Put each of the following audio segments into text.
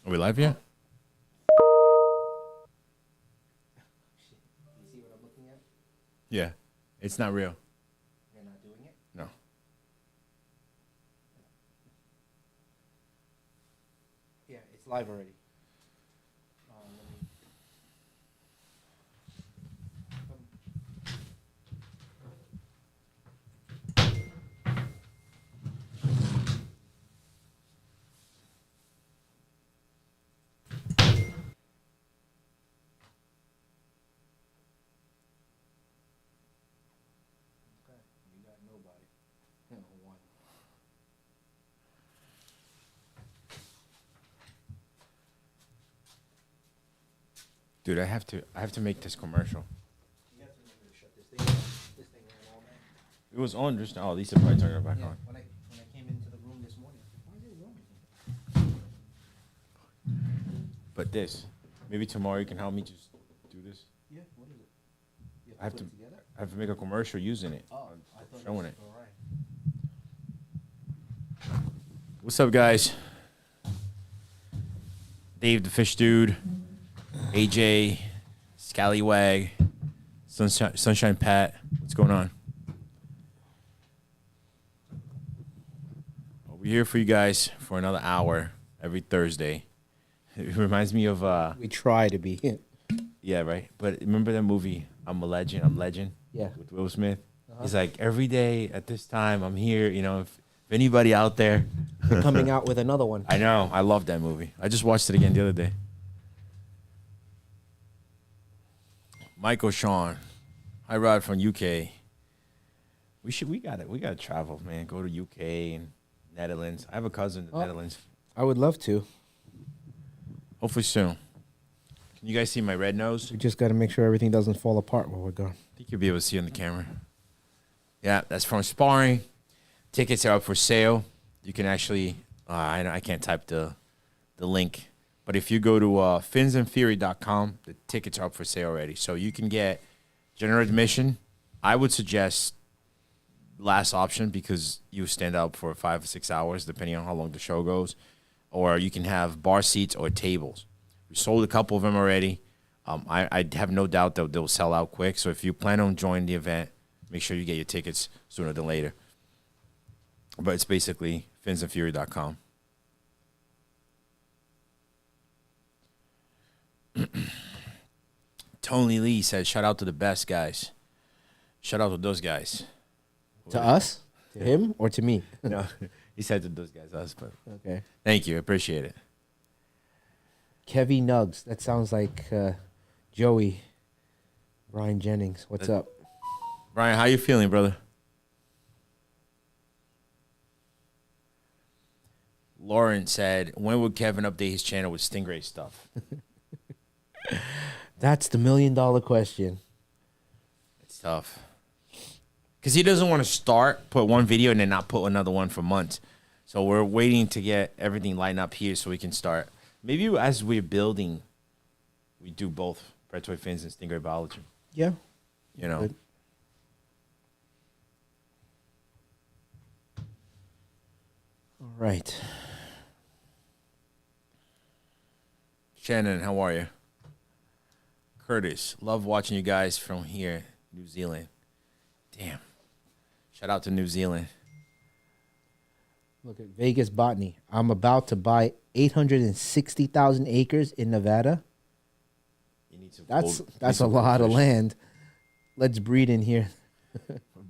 Are we live yet? Shit. You see what I'm looking at? Yeah. It's not real. You're not doing it? No. Yeah, it's live already. Let me... Okay, you got nobody. One. Dude, I have to make this commercial. You have to remember to shut this thing off. This thing ran all night. It was on just now. Oh, Lisa probably turned it back Yeah, on. when I came into the room this morning, I said, why is it running? But this, maybe tomorrow you can help me just do this. Yeah, what is it? You I have put to it together? I have to make a commercial using it. Oh, I thought Showing it. All right. What's up, guys? Dave the Fish Dude, AJ, Scallywag, Sunshine Pat. What's going on? Well, we're here for you guys for another hour every Thursday. It reminds me of We try to be. yeah, right. But remember that movie, I'm a Legend, I'm Legend? Yeah. With Will Smith. He's like, every day at this time, I'm here. You know, if anybody out there. Coming out with another one. I know. I love that movie. I just watched it again the other day. Michael Sean. Hi, Rod from UK. We gotta travel, man. Go to UK and Netherlands. I have a cousin in the Netherlands. I would love to. Hopefully soon. Can you guys see my red nose? We just got to make sure everything doesn't fall apart while we're gone. I think you'll be able to see on the camera. Yeah, that's from Sparring. Tickets are up for sale. You can actually, I can't type the link, but if you go to finsandfury.com, the tickets are up for sale already. So you can get general admission. I would suggest last option because you stand up for 5 or 6 hours, depending on how long the show goes. Or you can have bar seats or tables. We sold a couple of them already. I have no doubt that they'll sell out quick. So if you plan on joining the event, make sure you get your tickets sooner than later. But it's basically finsandfury.com. Tony Lee said, shout out to the best guys. Shout out to those guys. To us? To him or to me? No, he said to those guys, us, but Okay. thank you. Appreciate it. Kevy Nugs. That sounds like Joey. Brian Jennings. What's up? Brian, how you feeling, brother? Lauren said, when will Kevin update his channel with Stingray stuff? That's the $1 million question. It's tough. Because he doesn't want to put one video, and then not put another one for months. So we're waiting to get everything lined up here so we can start. Maybe as we're building, we do both Predatory Fins and Stingray Biology. Yeah. You know. Good. All right. Shannon, how are you? Curtis, love watching you guys from here, New Zealand. Damn. Shout out to New Zealand. Look at Vegas Botany. I'm about to buy 860,000 acres in Nevada. You need some That's a lot of land. Let's breed in here.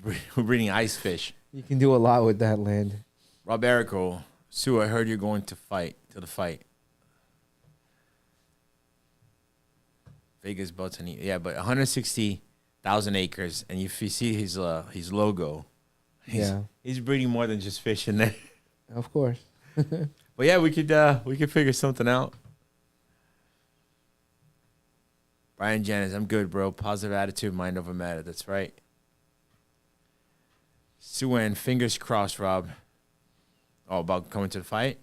We're breeding ice fish. You can do a lot with that land. Rob Erico, Sue, I heard you're going to the fight. Vegas Botany. Yeah, but 160,000 acres, and if you see his logo, he's breeding more than just fish in there. Of course. But yeah, we could figure something out. Brian Janice, I'm good, bro. Positive attitude, mind over matter. That's right. Sue-Ann, fingers crossed, Rob. Oh, about coming to the fight?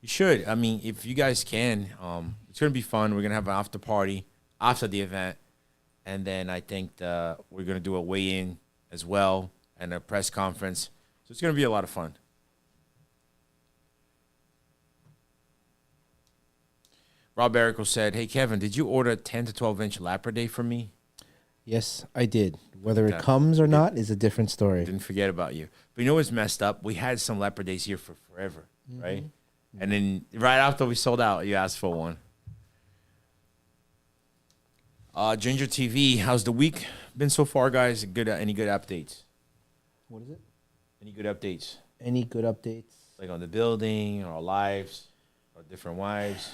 You should. I mean, if you guys can, it's going to be fun. We're going to have an after party after the event. And then I think we're going to do a weigh-in as well and a press conference. So it's going to be a lot of fun. Rob Erico said, "Hey Kevin, did you order a 10 to 12-inch Lapra Day from me?" Yes, I did. Whether it Okay. comes or not is a different story. Didn't forget about you. But you know what's messed up? We had some Leopard Days here for forever, right? And then right after we sold out, you asked for one. Ginger TV, how's the week been so far, guys? Good. Any good updates? What is it? Any good updates? Any good updates? Like on the building, or our lives, or different wives?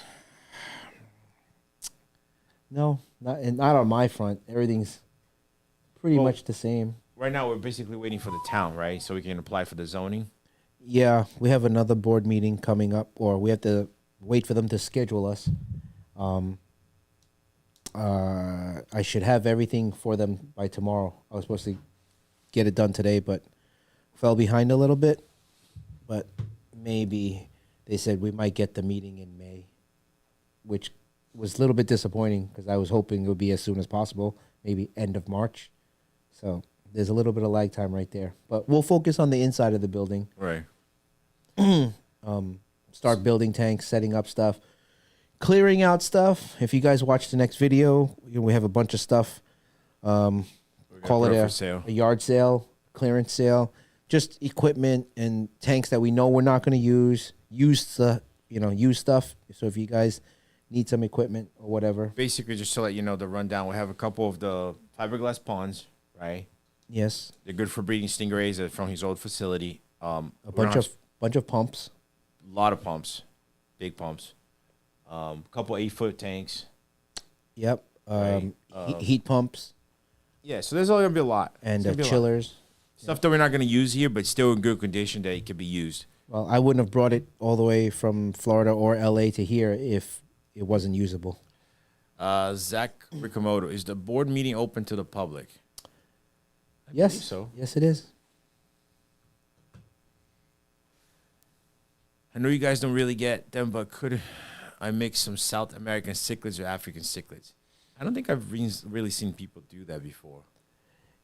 No, not on my front. Everything's pretty much the same. Right now, we're basically waiting for the town, right? So we can apply for the zoning. Yeah, we have another board meeting coming up, or we have to wait for them to schedule us. I should have everything for them by tomorrow. I was supposed to get it done today, but fell behind a little bit. But maybe they said we might get the meeting in May, which was a little bit disappointing because I was hoping it would be as soon as possible, maybe end of March. So there's a little bit of lag time right there. But we'll focus on the inside of the building. Right. Start building tanks, setting up stuff, clearing out stuff. If you guys watch the next video, we have a bunch of stuff. Call it a yard sale, clearance sale, just equipment and tanks that we know we're not going to use. Use stuff. So if you guys need some equipment or whatever. Basically, just to let you know the rundown, we have a couple of the fiberglass ponds, right? Yes. They're good for breeding stingrays from his old facility. A bunch of pumps. A lot of pumps, big pumps. Couple 8-foot tanks. Yep. Right. Heat pumps. Yeah, so there's only gonna be a lot. And chillers. Stuff that we're not gonna use here, but still in good condition that it could be used. Well, I wouldn't have brought it all the way from Florida or LA to here if it wasn't usable. Zach Rickamoto, is the board meeting open to the public? Yes. So Yes, it is. I know you guys don't really get them, but could I mix some South American cichlids or African cichlids? I don't think I've really seen people do that before.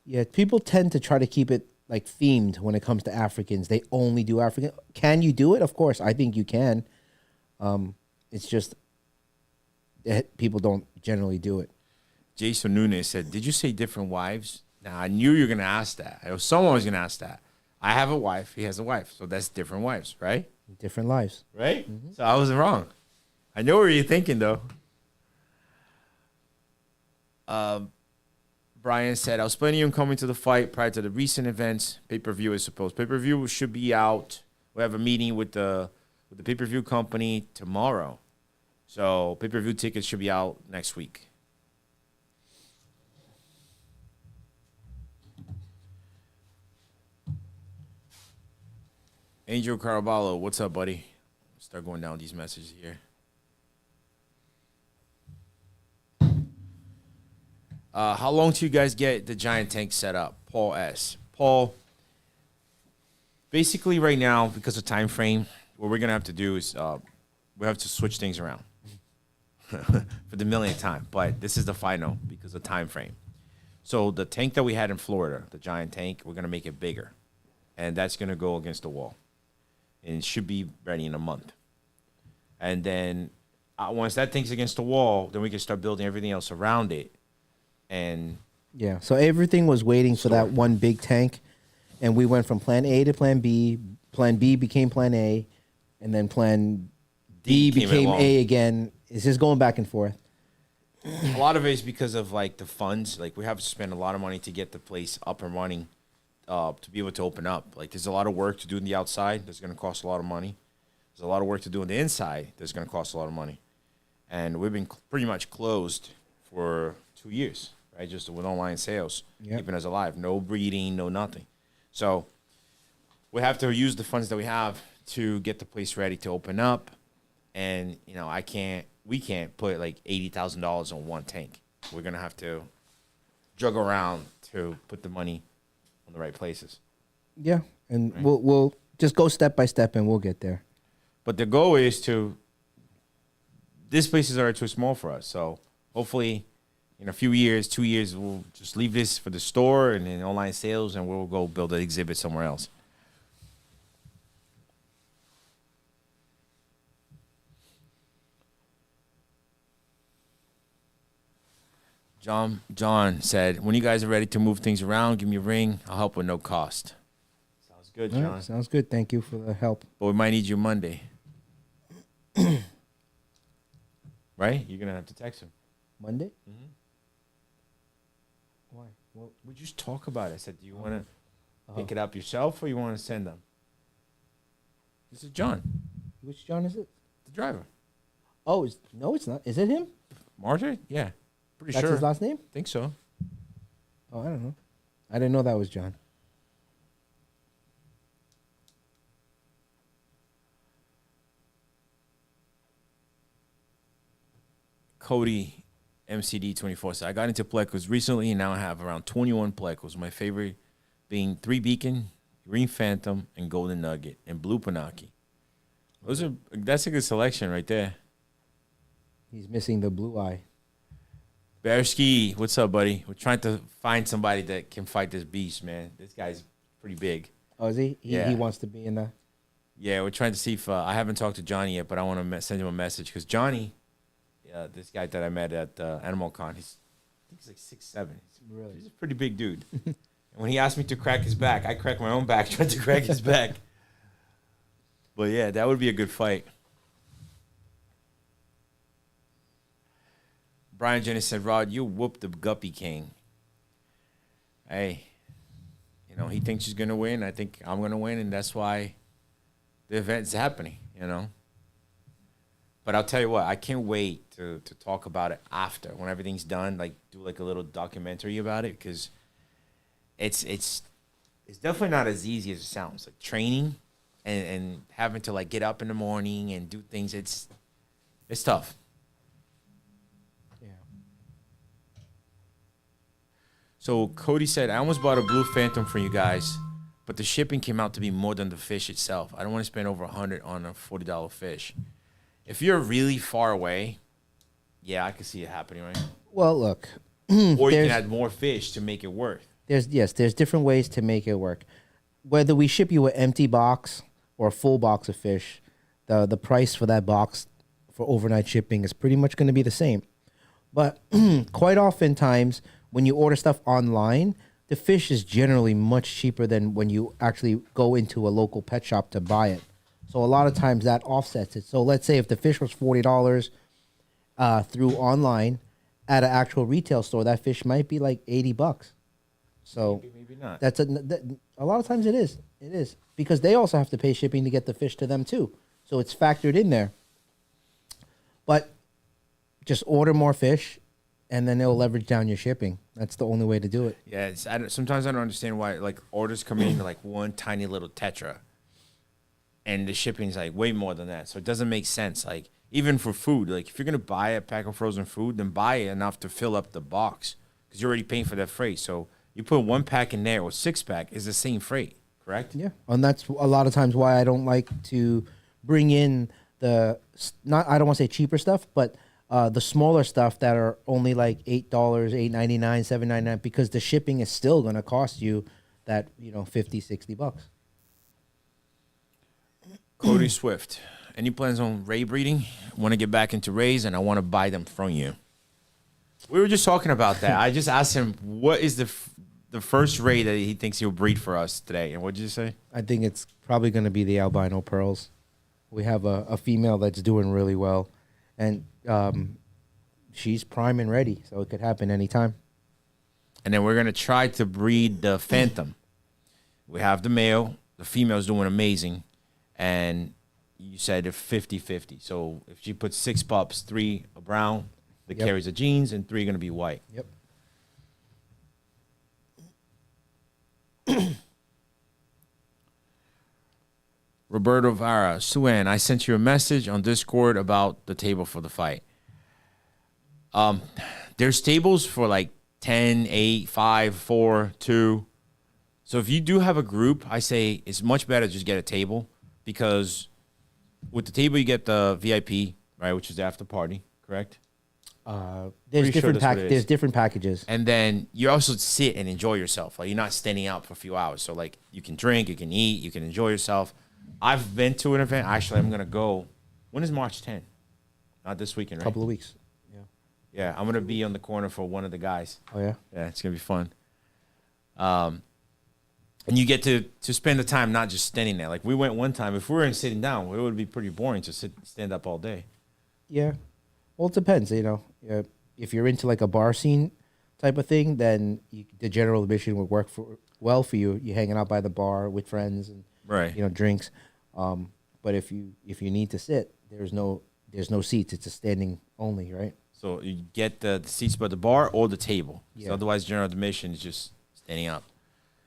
Yeah, people tend to try to keep it like themed when it comes to Africans. They only do African. Can you do it? Of course, I think you can. It's just that people don't generally do it. Jason Nunes said, "Did you say different wives?" Now I knew you were gonna ask that. I know someone was gonna ask that. I have a wife. He has a wife, so that's different wives, right? Different lives, right? Mm-hmm. So I wasn't wrong. I know what you're thinking, though. Brian said, I was planning on coming to the fight prior to the recent events. Pay-per-view is supposed. Pay-per-view should be out. We have a meeting with the pay-per-view company tomorrow. So pay-per-view tickets should be out next week. Angel Caraballo, what's up, buddy? Start going down these messages here. How long till you guys get the giant tank set up? Paul S. Paul, basically right now, because of time frame, what we're going to have to do is we have to switch things around for the millionth time. But this is the final because of time frame. So the tank that we had in Florida, the giant tank, we're going to make it bigger. And that's going to go against the wall. And it should be ready in a month. And then once that thing's against the wall, then we can start building everything else around it. And yeah, so everything was waiting for that one big tank. And we went from plan A to plan B. Plan B became plan A. And then plan D became A again. It's just going back and forth. A lot of it is because of like the funds. Like we have to spend a lot of money to get the place up and running. To be able to open up. Like there's a lot of work to do on the outside that's going to cost a lot of money. There's a lot of work to do on the inside that's going to cost a lot of money. And we've been pretty much closed for 2 years, right? Just with online sales, keeping us alive. No breeding, no nothing. So we have to use the funds that we have to get the place ready to open up. And, you know, we can't put like $80,000 on one tank. We're going to have to juggle around to put the money on the right places. Yeah, and right. We'll just go step by step, and we'll get there. But the goal is this place is already too small for us. So hopefully, in a few years, 2 years, we'll just leave this for the store and then online sales, and we'll go build an exhibit somewhere else. John said, when you guys are ready to move things around, give me a ring. I'll help with no cost. Sounds good, All John. right, sounds good. Thank you for the help. But we might need you Monday. Right? You're going to have to text him. Monday? Mm-hmm. Why? Well, we just talk about it. I said, do you want to pick it up yourself or you want to send them? This is John, Which John is it? the driver. Oh, no, it's not. Is it him? Marjorie? Yeah. Pretty That's sure. his last name? Think so. Oh, I don't know. I didn't know that was John. Cody MCD24 said, I got into plecos recently and now I have around 21 plecos. My favorite being 3 Beacon, Green Phantom, and Golden Nugget, and Blue Panaki. That's a good selection right there. He's missing the blue eye. Bearski, what's up, buddy? We're trying to find somebody that can fight this beast, man. This guy's pretty big. Oh, is he? Yeah. He wants to be in the... Yeah, we're trying to see if I haven't talked to Johnny yet, but I want to send him a message because Johnny, this guy that I met at Animal Con, I think he's like 6'7". Really? He's a pretty big dude. And when he asked me to crack his back, I cracked my own back trying to crack his back. But yeah, that would be a good fight. Brian Jennings said, Rod, you whooped the Guppy King. Hey, he thinks he's going to win. I think I'm going to win, and that's why the event's happening, But I'll tell you what, I can't wait to talk about it after, when everything's done, like do like a little documentary about it, because it's definitely not as easy as it sounds. Like training and having to like get up in the morning and do things, it's tough. Yeah. So Cody said, I almost bought a Blue Phantom for you guys, but the shipping came out to be more than the fish itself. I don't want to spend over $100 on a $40 fish. If you're really far away, yeah, I can see it happening, right? Well, look. Or you can add more fish to make it worth. There's different ways to make it work. Whether we ship you an empty box or a full box of fish, the price for that box for overnight shipping is pretty much going to be the same. But quite oftentimes, when you order stuff online, the fish is generally much cheaper than when you actually go into a local pet shop to buy it. So a lot of times that offsets it. So let's say if the fish was $40 through online, at an actual retail store, that fish might be like $80. So maybe not. A lot of times it is. It is because they also have to pay shipping to get the fish to them too. So it's factored in there. But just order more fish, and then it'll leverage down your shipping. That's the only way to do it. Yeah, sometimes I don't understand why like orders come in like one tiny little tetra, and the shipping's like way more than that. So it doesn't make sense. Like even for food, like if you're gonna buy a pack of frozen food, then buy enough to fill up the box because you're already paying for that freight. So you put 1 pack in there or 6-pack is the same freight, correct? Yeah, and that's a lot of times why I don't like to bring in I don't want to say cheaper stuff, but the smaller stuff that are only like $8, $8.99, $7.99, because the shipping is still going to cost you that $50, $60. Cody Swift, any plans on ray breeding? Want to get back into rays, and I want to buy them from you. We were just talking about that. I just asked him what is the first ray that he thinks he'll breed for us today, and what did you say? I think it's probably going to be the albino pearls. We have a female that's doing really well, and she's prime and ready, so it could happen anytime. And then we're going to try to breed the phantom. We have the male. The female's doing amazing. And you said 50-50. So if she puts 6 pups, 3 are brown that carries the genes, and 3 are going to be white. Yep. Roberto Vara, Suan, I sent you a message on Discord about the table for the fight. There's tables for like 10, 8, 5, 4, 2. So if you do have a group, I say it's much better to just get a table, because with the table you get the VIP, right, which is the after party, correct? There's different packages. And then you also sit and enjoy yourself. Like you're not standing out for a few hours. So like you can drink, you can eat, you can enjoy yourself. I've been to an event. Actually, I'm going to go. When is March 10th? Not this weekend, right? Couple of weeks. Yeah. Yeah, I'm gonna be on the corner for one of the guys. Oh yeah. Yeah, it's gonna be fun. And you get to spend the time not just standing there. Like we went one time. If we were sitting down, it would be pretty boring to stand up all day. Yeah. Well, it depends. If you're into like a bar scene type of thing, then the general admission would work well for you. You're hanging out by the bar with friends and Right. drinks. But if you need to sit, there's no seats. It's a standing only, right? So you get the seats by the bar or the table. Yeah. So otherwise, general admission is just standing up.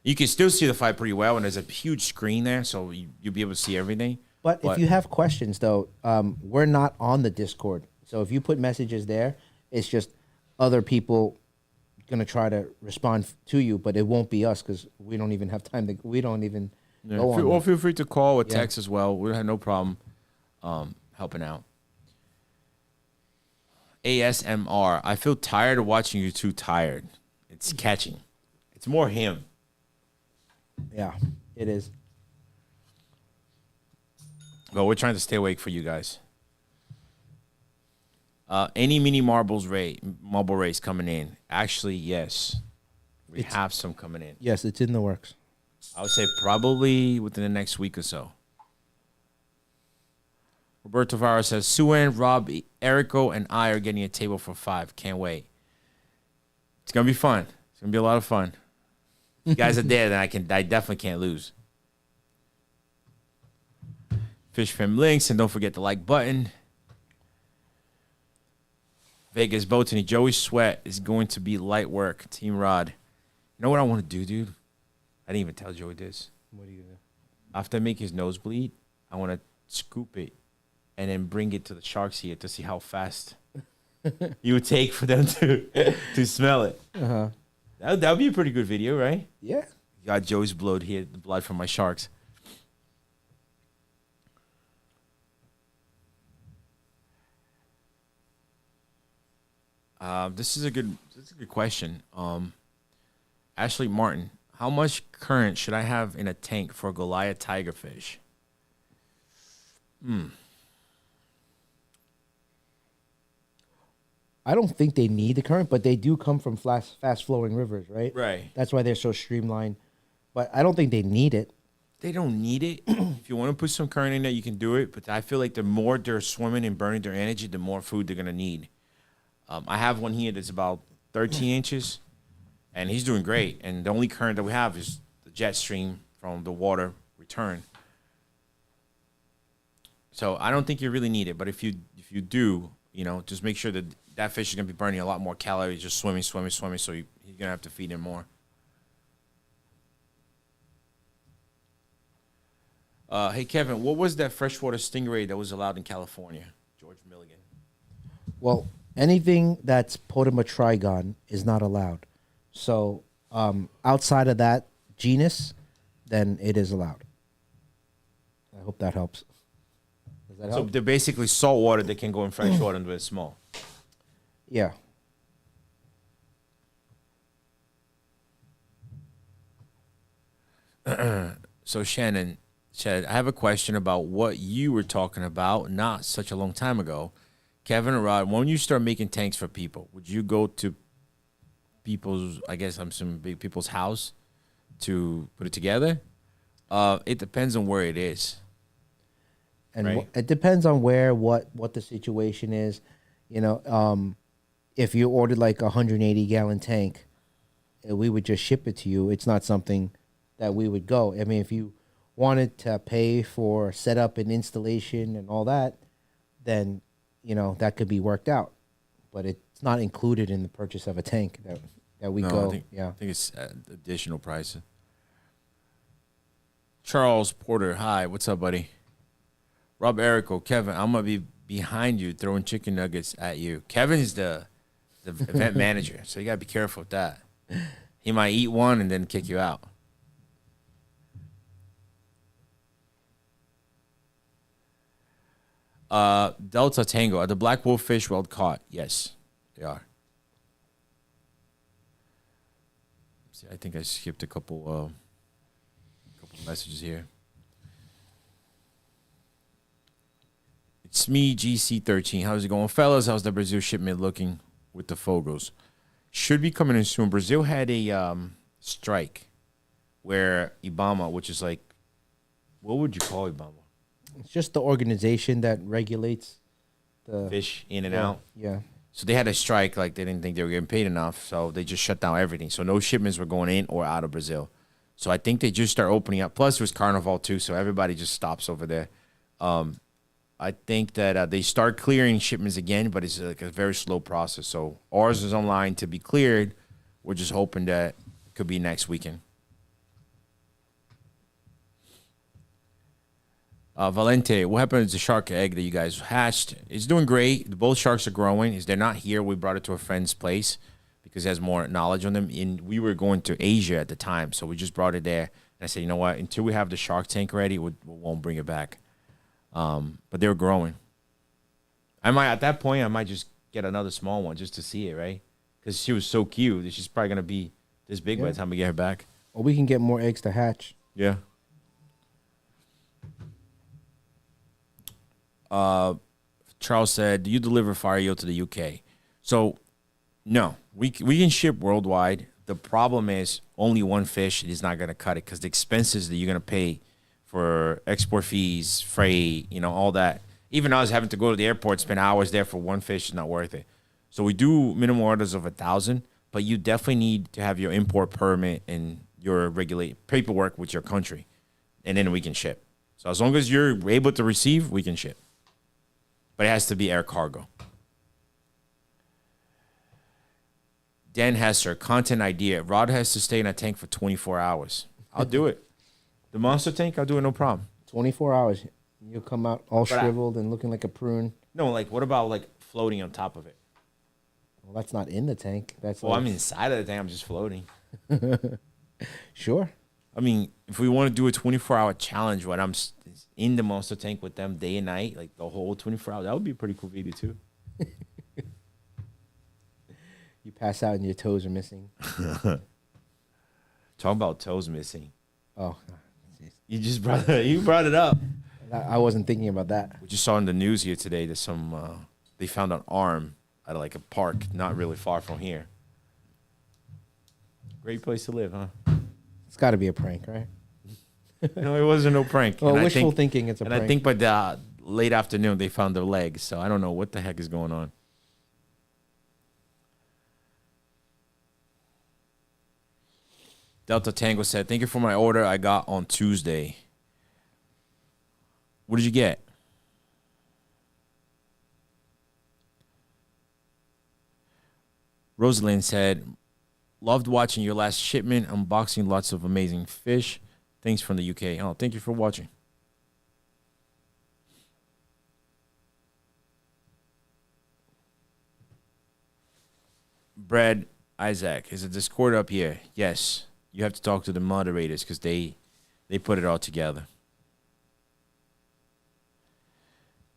You can still see the fight pretty well, and there's a huge screen there, so you'll be able to see everything. But if you have questions, though, we're not on the Discord. So if you put messages there, it's just other people going to try to respond to you, but it won't be us because we don't even have time to. We don't even go on. Or feel free to call or text as well. We have no problem helping out. ASMR. I feel tired of watching you two tired. It's catching. It's more him. Yeah, it is. But we're trying to stay awake for you guys. Any mini marble race coming in? Actually, yes. We have some coming in. Yes, it's in the works. I would say probably within the next week or so. Roberto Vara says, Suen, Rob, Erico, and I are getting a table for 5. Can't wait. It's going to be fun. It's going to be a lot of fun. If you guys are there, then I definitely can't lose. Fish Fam links, and don't forget the like button. Vegas Botany, Joey Sweat is going to be light work. Team Rod. You know what I want to do, dude? I didn't even tell Joey this. What are you gonna do? After I make his nose bleed, I want to scoop it and then bring it to the sharks here to see how fast you would take for them to smell it. Uh-huh. That would be a pretty good video, right? Yeah. Got Joey's blood here, the blood from my sharks. This is a good question. Ashley Martin, how much current should I have in a tank for a Goliath tigerfish? I don't think they need the current, but they do come from fast flowing rivers, right? Right. That's why they're so streamlined. But I don't think they need it. They don't need it. If you want to put some current in there, you can do it. But I feel like the more they're swimming and burning their energy, the more food they're going to need. I have one here that's about 13 inches, and he's doing great. And the only current that we have is the jet stream from the water return. So I don't think you really need it. But if you do, just make sure that fish is going to be burning a lot more calories just swimming. So you're going to have to feed him more. Hey, Kevin, what was that freshwater stingray that was allowed in California? George Milligan. Well, anything that's Potamotrigon is not allowed. So outside of that genus, then it is allowed. I hope that helps. Does that help? So they're basically salt water that can go in fresh water and it's small. Yeah. So Shannon said, I have a question about what you were talking about not such a long time ago. Kevin and Rod, when you start making tanks for people, would you go to people's, I guess I'm some big people's house to put it together? It depends on where it is. And right? it depends on what the situation is. If you ordered like a 180-gallon tank, we would just ship it to you. It's not something that we would go. I mean, if you wanted to pay for setup and installation and all that, then, that could be worked out. But it's not included in the purchase of a tank that we go. I think it's additional price. Charles Porter, hi, what's up, buddy? Rob Erico, Kevin, I'm going to be behind you throwing chicken nuggets at you. Kevin is the event manager, so you got to be careful with that. He might eat one and then kick you out. Delta Tango, are the black wolf fish well caught? Yes, they are. See, I think I skipped a couple messages here. It's me, GC13. How's it going, fellas? How's the Brazil shipment looking? with the Fogos. Should be coming in soon. Brazil had a strike where Ibama, which is like, what would you call Ibama? It's just the organization that regulates the Fish in and out. Yeah. So they had a strike, like they didn't think they were getting paid enough, so they just shut down everything. So no shipments were going in or out of Brazil. So I think they just start opening up. Plus, it was Carnival too, so everybody just stops over there. I think that they start clearing shipments again, but it's like a very slow process. So ours is online to be cleared. We're just hoping that it could be next weekend. Valente, what happened to the shark egg that you guys hatched? It's doing great. Both sharks are growing. They're not here. We brought it to a friend's place because he has more knowledge on them. And we were going to Asia at the time, so we just brought it there. And I said, you know what? Until we have the shark tank ready, we won't bring it back. But they were growing. At that point, I might just get another small one just to see it, right? Because she was so cute. She's probably going to be this big by the time we get her back. Or we can get more eggs to hatch. Yeah. Charles said, do you deliver fire eel to the UK? So, no. We can ship worldwide. The problem is only one fish is not going to cut it because the expenses that you're going to pay for export fees, freight, all that. Even us having to go to the airport, spend hours there for one fish is not worth it. So we do minimum orders of 1,000, but you definitely need to have your import permit and your regulate paperwork with your country, and then we can ship. So as long as you're able to receive, we can ship. But it has to be air cargo. Dan Hesser, content idea. Rod has to stay in a tank for 24 hours. I'll do it. The monster tank, I'll do it, no problem. 24 hours. You'll come out all shriveled and looking like a prune. No, what about floating on top of it? Well, that's not in the tank. I'm inside of the tank. I'm just floating. Sure. I mean, if we want to do a 24-hour challenge where I'm in the monster tank with them day and night, the whole 24 hours, that would be a pretty cool video too. You pass out and your toes are missing. Talk about toes missing. Oh, geez. You brought it up. I wasn't thinking about that. We just saw in the news here today that they found an arm at a park not really far from here. Great place to live, huh? It's got to be a prank, right? No, it wasn't no prank. Well, wishful thinking, it's a prank. And I think by the late afternoon they found their legs, so I don't know what the heck is going on. Delta Tango said, thank you for my order I got on Tuesday. What did you get? Rosalind said, loved watching your last shipment, unboxing lots of amazing fish. Thanks from the UK. Oh, thank you for watching. Brad Isaac, is a Discord up here? Yes. You have to talk to the moderators because they put it all together.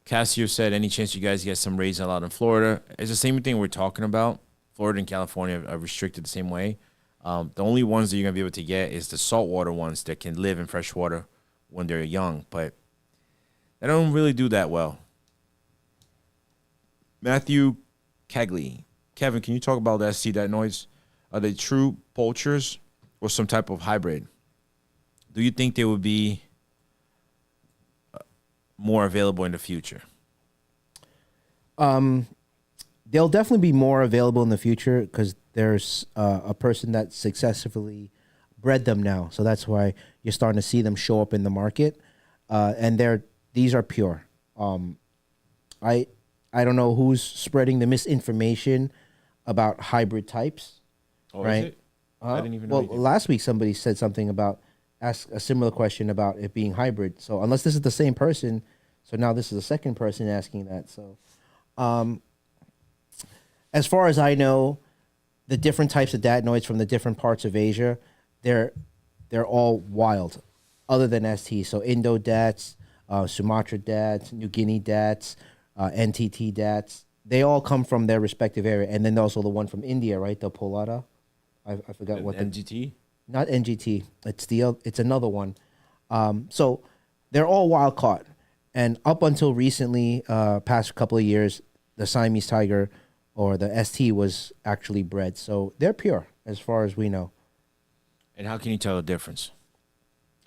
Cassio said, any chance you guys get some rays allowed in Florida? It's the same thing we're talking about. Florida and California are restricted the same way. The only ones that you're going to be able to get is the saltwater ones that can live in fresh water when they're young, but they don't really do that well. Matthew Kegley. Kevin, can you talk about the ST Datnoids? Are they true poachers or some type of hybrid? Do you think they would be more available in the future? They'll definitely be more available in the future because there's a person that successfully bred them now. So that's why you're starting to see them show up in the market. And these are pure. I don't know who's spreading the misinformation about hybrid types. Oh, right? Is it? I didn't even know. Well, last week somebody said something asked a similar question about it being hybrid. So unless this is the same person, so now this is the second person asking that. So, as far as I know, the different types of datnoids from the different parts of Asia, they're all wild, other than ST. So Indo dats, Sumatra dats, New Guinea dats, NTT dats. They all come from their respective area, and then also the one from India, right? The Polata. I forgot what NGT. Not NGT. It's another one. So they're all wild caught, and up until recently, past couple of years, the Siamese tiger or the ST was actually bred. So they're pure as far as we know. And how can you tell the difference?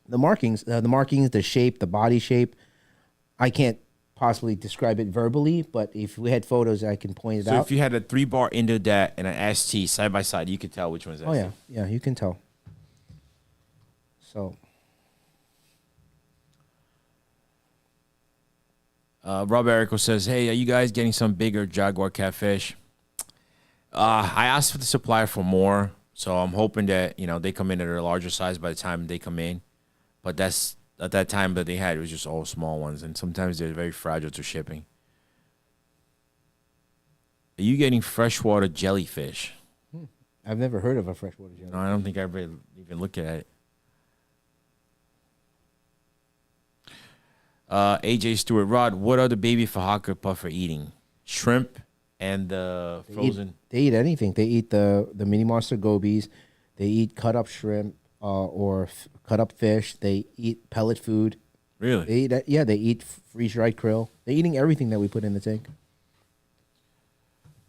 The markings, the shape, the body shape, I can't possibly describe it verbally, but if we had photos, I can point it out. So if you had a 3-bar Indo-Dat and an ST side by side, you could tell which one's ST. Oh, yeah. Yeah, you can tell. So. Rob Erico says, hey, are you guys getting some bigger Jaguar catfish? I asked for the supplier for more, so I'm hoping that, they come in at a larger size by the time they come in. But that's at that time that they had, it was just all small ones, and sometimes they're very fragile to shipping. Are you getting freshwater jellyfish? I've never heard of a freshwater jellyfish. No, I don't think I've ever even looked at it. AJ Stewart, Rod, what are the baby Fahaka puffer eating? Shrimp and the frozen. They eat anything. They eat the mini monster gobies. They eat cut up shrimp or cut up fish. They eat pellet food. Really? They eat freeze dried krill. They're eating everything that we put in the tank.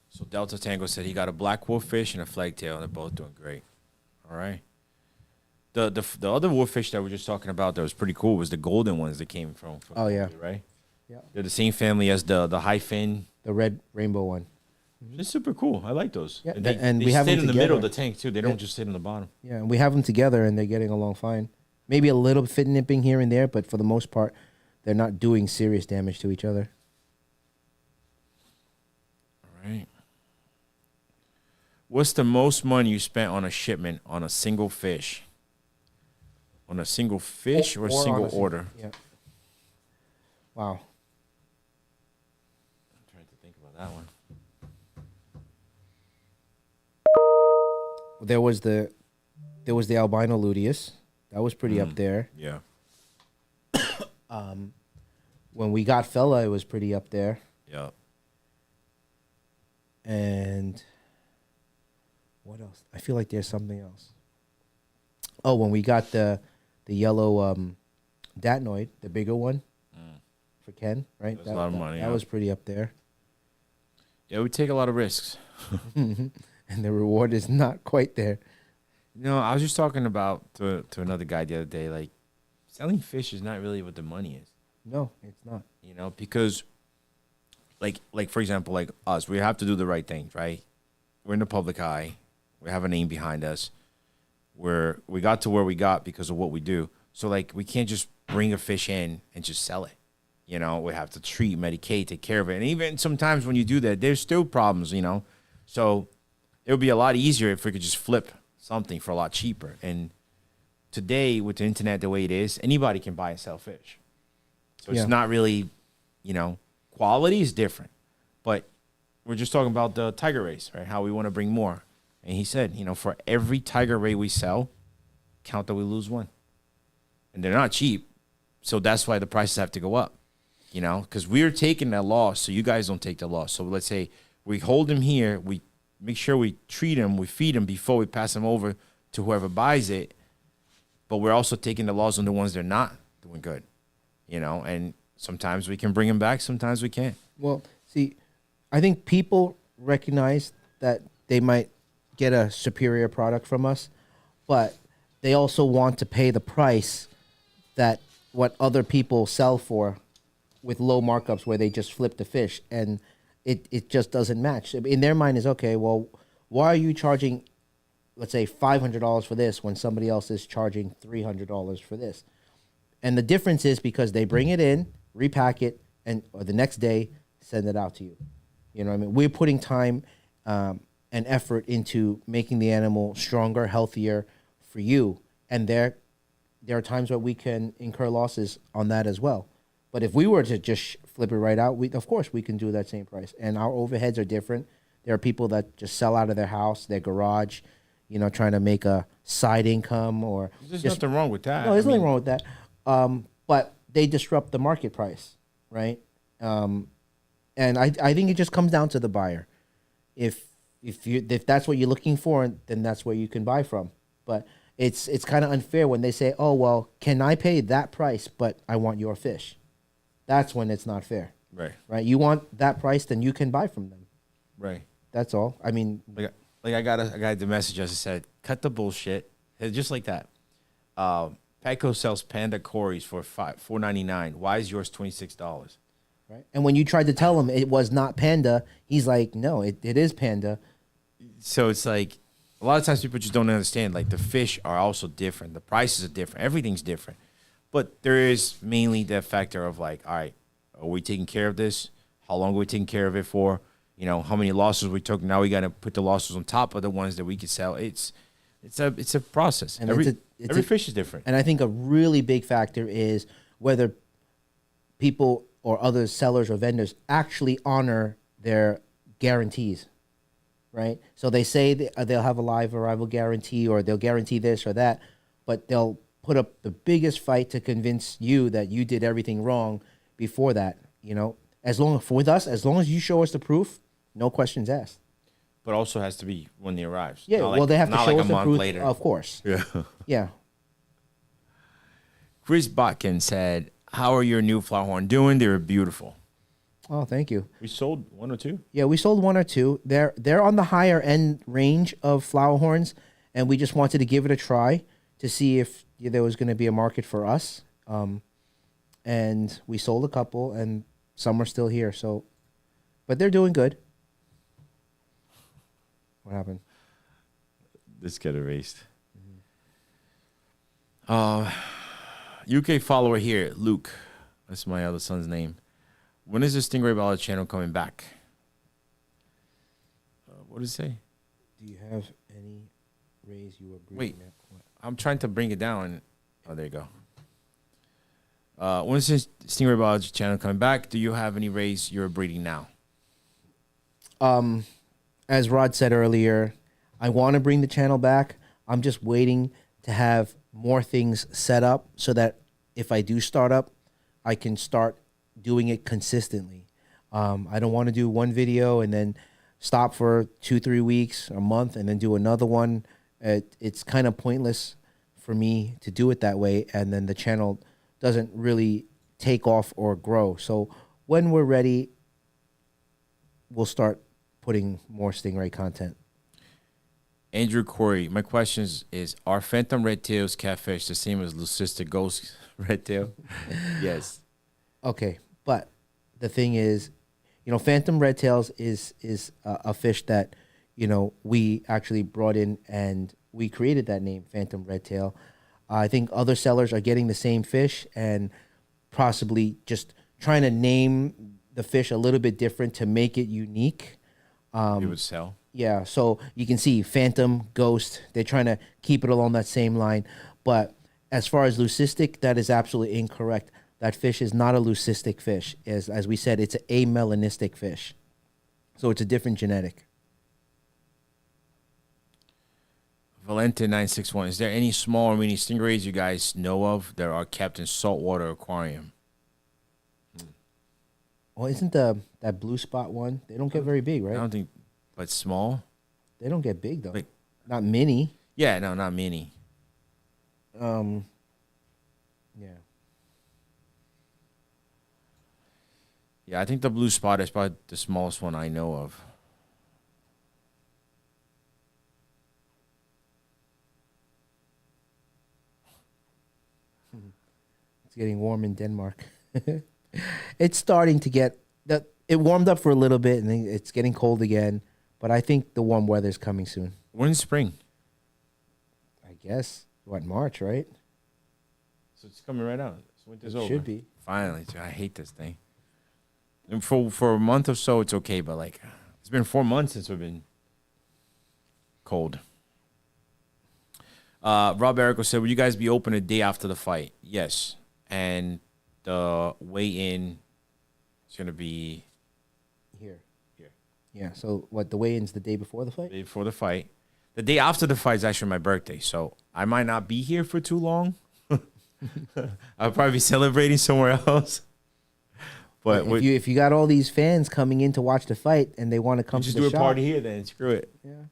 So Delta Tango said he got a black wolffish and a flagtail, and they're both doing great. All right. The other wolffish that we were just talking about that was pretty cool was the golden ones that came from oh, yeah. Right? Yeah. They're the same family as the high fin. The red rainbow one. They're super cool. I like those. Yeah, and they we have sit them in the together. middle of the tank, too. They don't just sit in the bottom. Yeah, and we have them together, and they're getting along fine. Maybe a little fit nipping here and there, but for the most part, they're not doing serious damage to each other. All right. What's the most money you spent on a shipment on a single fish? On a single fish or a single order? Yeah. Wow. I'm trying to think about that one. There was the albino luteus. That was pretty up there. Yeah. When we got Fella, it was pretty up there. Yeah. And what else? I feel like there's something else. Oh, when we got the yellow datnoid, the bigger one for Ken, right? That was a lot of money. That was pretty up there. Yeah, we take a lot of risks. And the reward is not quite there. I was just talking about to another guy the other day, like, selling fish is not really what the money is. No, it's not. Because, like for example, like us, we have to do the right things, right? We're in the public eye. We have a name behind us. We got to where we got because of what we do. So, like, we can't just bring a fish in and just sell it. We have to treat, medicate, take care of it. And even sometimes when you do that, there's still problems, So it would be a lot easier if we could just flip something for a lot cheaper. And today, with the internet the way it is, anybody can buy and sell fish. So it's not really, quality is different. But we're just talking about the tiger rays, right? How we want to bring more. And he said, for every tiger ray we sell, count that we lose one. And they're not cheap. So that's why the prices have to go up, because we're taking that loss so you guys don't take the loss. So let's say we hold them here, we make sure we treat them, we feed them before we pass them over to whoever buys it. But we're also taking the loss on the ones they're not doing good, and sometimes we can bring them back, sometimes we can't. Well, see, I think people recognize that they might get a superior product from us, but they also want to pay the price that what other people sell for with low markups where they just flip the fish, and it just doesn't match. In their mind is, okay, well, why are you charging, let's say, $500 for this when somebody else is charging $300 for this? And the difference is because they bring it in, repack it, or the next day send it out to you. You know what I mean? We're putting time and effort into making the animal stronger, healthier for you. And there are times where we can incur losses on that as well. But if we were to just flip it right out, of course we can do that same price. And our overheads are different. There are people that just sell out of their house, their garage, trying to make a side income or. There's nothing wrong with that. No, there's nothing wrong with that. But they disrupt the market price, right? And I think it just comes down to the buyer. If that's what you're looking for, then that's where you can buy from. But it's kind of unfair when they say, "Oh, well, can I pay that price, but I want your fish?" That's when it's not fair. Right. Right. You want that price, then you can buy from them. Right. That's all. I mean, I got the message as I said, cut the bullshit. Just like that. Petco sells panda cories for $4.99. Why is yours $26? right. And when you tried to tell him it was not panda, he's like, no, it is panda. So it's like a lot of times people just don't understand. Like the fish are also different. The prices are different. Everything's different. But there is mainly the factor of like, all right, are we taking care of this? How long are we taking care of it for? You know, how many losses we took. Now we got to put the losses on top of the ones that we could sell. It's a process. And every fish is different. And I think a really big factor is whether people or other sellers or vendors actually honor their guarantees, right? So they say they'll have a live arrival guarantee or they'll guarantee this or that, but they'll put up the biggest fight to convince you that you did everything wrong before that. You know, as long as you show us the proof, no questions asked. But also has to be when they arrives. Yeah, well, they have to show us the proof, later. Of course. Yeah. Yeah. Chris Botkin said, "How are your new flower horn doing? They were beautiful." Oh, thank you. We sold one or two. Yeah, we sold one or two. They're on the higher end range of flower horns, and we just wanted to give it a try to see if there was going to be a market for us. And we sold a couple, and some are still here. So, but they're doing good. What happened? This got erased. UK follower here, Luke. That's my other son's name. When is the Stingray Ballad channel coming back? What does it say? Do you have any rays you were Wait, breeding I'm trying to bring it down. Oh, there you go. When is this Stingray Ballad channel coming back? Do you have any rays you're breeding now? As Rod said earlier, I want to bring the channel back. I'm just waiting to have more things set up so that if I do start up, I can start doing it consistently. I don't want to do one video and then stop for 2-3 weeks, a month, and then do another one. It's kind of pointless for me to do it that way, and then the channel doesn't really take off or grow. So when we're ready, we'll start putting more Stingray content. Andrew Corey, my question is are phantom red tails catfish the same as leucistic ghost red tail? Yes. Okay, but the thing is, phantom red tails is a fish that, we actually brought in and we created that name, phantom red tail. I think other sellers are getting the same fish and possibly just trying to name the fish a little bit different to make it unique. It would sell. Yeah, so you can see phantom, ghost. They're trying to keep it along that same line. But as far as leucistic, that is absolutely incorrect. That fish is not a leucistic fish. As we said, it's an amelanistic fish. So it's a different genetic. Valente961, is there any small or mini stingrays you guys know of that are kept in saltwater aquarium? Oh, isn't that blue spot one? They don't get very big, right? I don't think, but small? They don't get big, though. Like, not mini. Yeah, no, not mini. Yeah. Yeah, I think the blue spot is probably the smallest one I know of. It's getting warm in Denmark. It's starting to get that. It warmed up for a little bit, and then it's getting cold again. But I think the warm weather is coming soon. When's spring? I guess March, right? So it's coming right out. So winter's over. Should be. Finally, I hate this thing. And for a month or so, it's okay. But like, it's been 4 months since we've been cold. Rob Erico said, "Will you guys be open a day after the fight?" Yes, and the weigh-in is gonna be Here. here. Yeah. So what? The weigh-in's the day before the fight. The day before the fight. The day after the fight is actually my birthday, so I might not be here for too long. I'll probably be celebrating somewhere else. But if you got all these fans coming in to watch the fight and they want to come to the shop, just do a party here, then screw it. Yeah.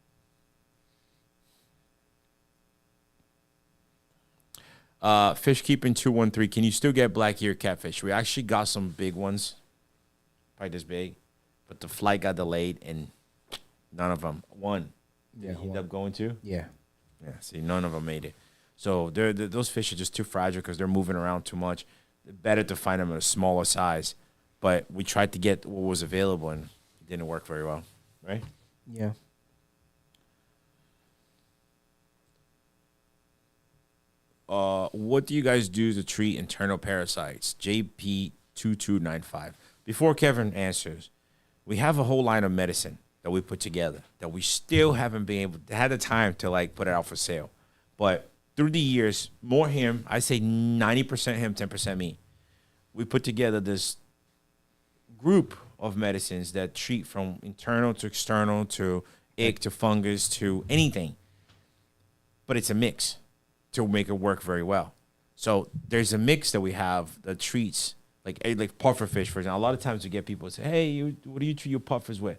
Fish keeping 213. Can you still get black ear catfish? We actually got some big ones, probably this big, but the flight got delayed and None of them. One. Did Yeah, he end one. up going to? Yeah. Yeah. See, none of them made it. So those fish are just too fragile because they're moving around too much. Better to find them at a smaller size. But we tried to get what was available, and it didn't work very well, right? Yeah. What do you guys do to treat internal parasites? JP2295. Before Kevin answers, we have a whole line of medicine that we put together that we still haven't been able to had the time to like put it out for sale. But through the years, more him, I say 90% him, 10% me. We put together this group of medicines that treat from internal to external to ick to fungus to anything. But it's a mix to make it work very well. So there's a mix that we have that treats like puffer fish, for example. A lot of times we get people say, "Hey, what do you treat your puffers with?"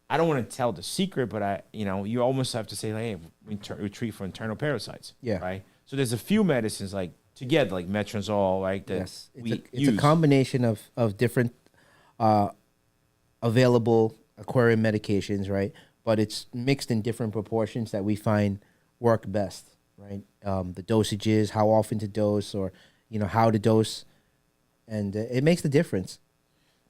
I don't want to tell the secret, but you almost have to say, like, "Hey, we treat for internal parasites." Yeah. Right. So there's a few medicines like together, like metronidazole, right? That Yes. we It's a use. combination of different available aquarium medications, right? But it's mixed in different proportions that we find work best, right? The dosages, how often to dose, or how to dose, and it makes the difference.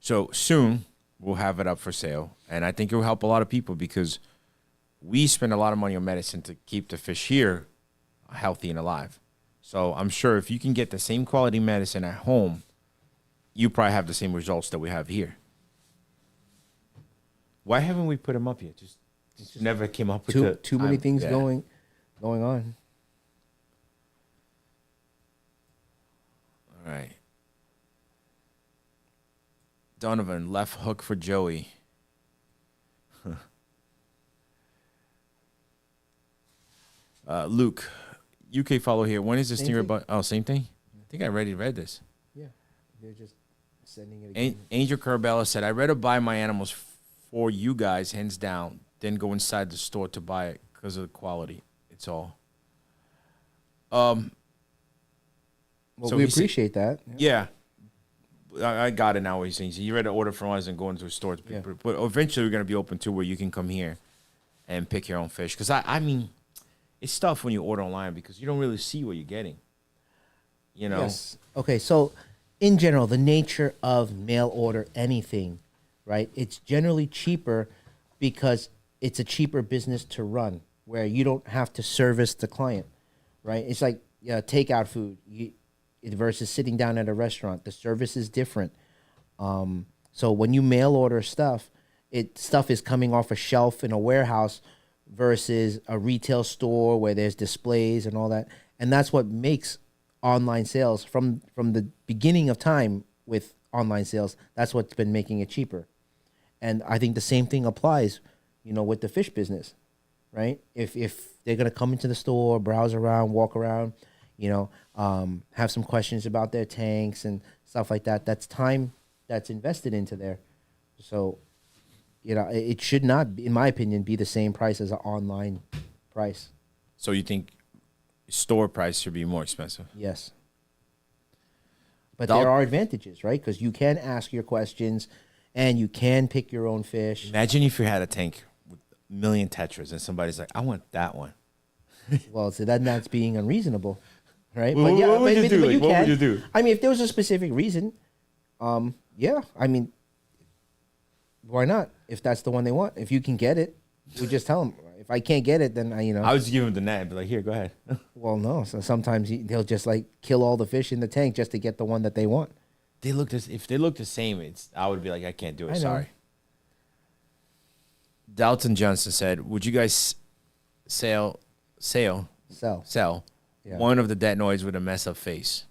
So soon we'll have it up for sale, and I think it will help a lot of people because we spend a lot of money on medicine to keep the fish here healthy and alive. So I'm sure if you can get the same quality medicine at home, you probably have the same results that we have here. Why haven't we put them up yet? Just never came up with Too many time. things Yeah. going on. All right. Donovan, left hook for Joey. Luke, UK follow here. When is the Same Stingray thing. button? Oh, same thing? I think I already read this. Yeah, they're just sending it again. Angel Carabella said, I'd rather buy my animals for you guys, hands down, than go inside the store to buy it because of the quality. It's all. Well, so we he said- appreciate that. Yeah. I got it now. What he's saying. So you read the order from us and go into a store. Yeah. But eventually we're going to be open to where you can come here and pick your own fish. Because, I mean, it's tough when you order online because you don't really see what you're getting. You know? Yes. Okay, so in general, the nature of mail order anything, right? It's generally cheaper because it's a cheaper business to run where you don't have to service the client, right? It's like takeout food versus sitting down at a restaurant. The service is different. So when you mail order stuff, stuff is coming off a shelf in a warehouse versus a retail store where there's displays and all that. And that's what makes online sales from the beginning of time with online sales. That's what's been making it cheaper. And I think the same thing applies, with the fish business, right? If they're going to come into the store, browse around, walk around, have some questions about their tanks and stuff like that, that's time that's invested into there. So, it should not, in my opinion, be the same price as an online price. So you think store price should be more expensive? Yes. But there are advantages, right? Because you can ask your questions and you can pick your own fish. Imagine if you had a tank with a million tetras and somebody's like, I want that one. Well, so then that's being unreasonable, right? Well, what would you do? Like, what would you do? I mean, if there was a specific reason, yeah. I mean, why not? If that's the one they want, if you can get it, we just tell them. If I can't get it, then I would just give him the net and be like, here, go ahead. Well, no. So sometimes they'll just like kill all the fish in the tank just to get the one that they want. If they look the same, I would be like, I can't do it. I know. Sorry. Dalton Johnson said, would you guys sell Sell. Yeah. one of the Detnoids with a mess up face?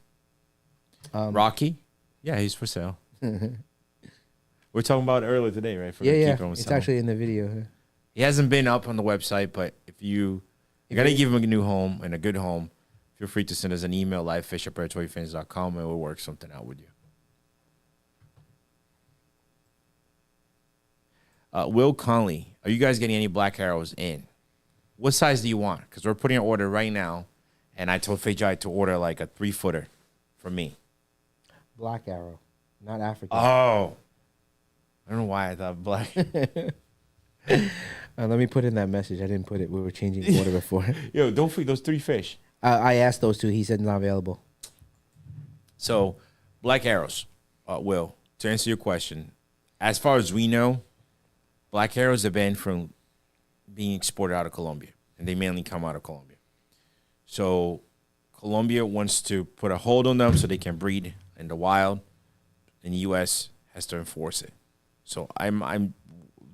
Rocky? Yeah, he's for sale. We're talking about it earlier today, right? For the Yeah. keeper on It's sale. actually in the video. He hasn't been up on the website, but if you're going to give him a new home and a good home, feel free to send us an email, livefish@predatoryfans.com, and we'll work something out with you. Will Conley, are you guys getting any black arrows in? What size do you want? Because we're putting an order right now, and I told Fejai to order like a 3-footer for me. Black arrow, not African. Oh. I don't know why I thought black. Let me put in that message. I didn't put it. We were changing water before. Yo, don't forget those 3 fish. I asked those two. He said not available. So, black arrows, Will, to answer your question, as far as we know, black arrows are banned from being exported out of Colombia, and they mainly come out of Colombia. So, Colombia wants to put a hold on them so they can breed in the wild, and the U.S. has to enforce it. So, I'm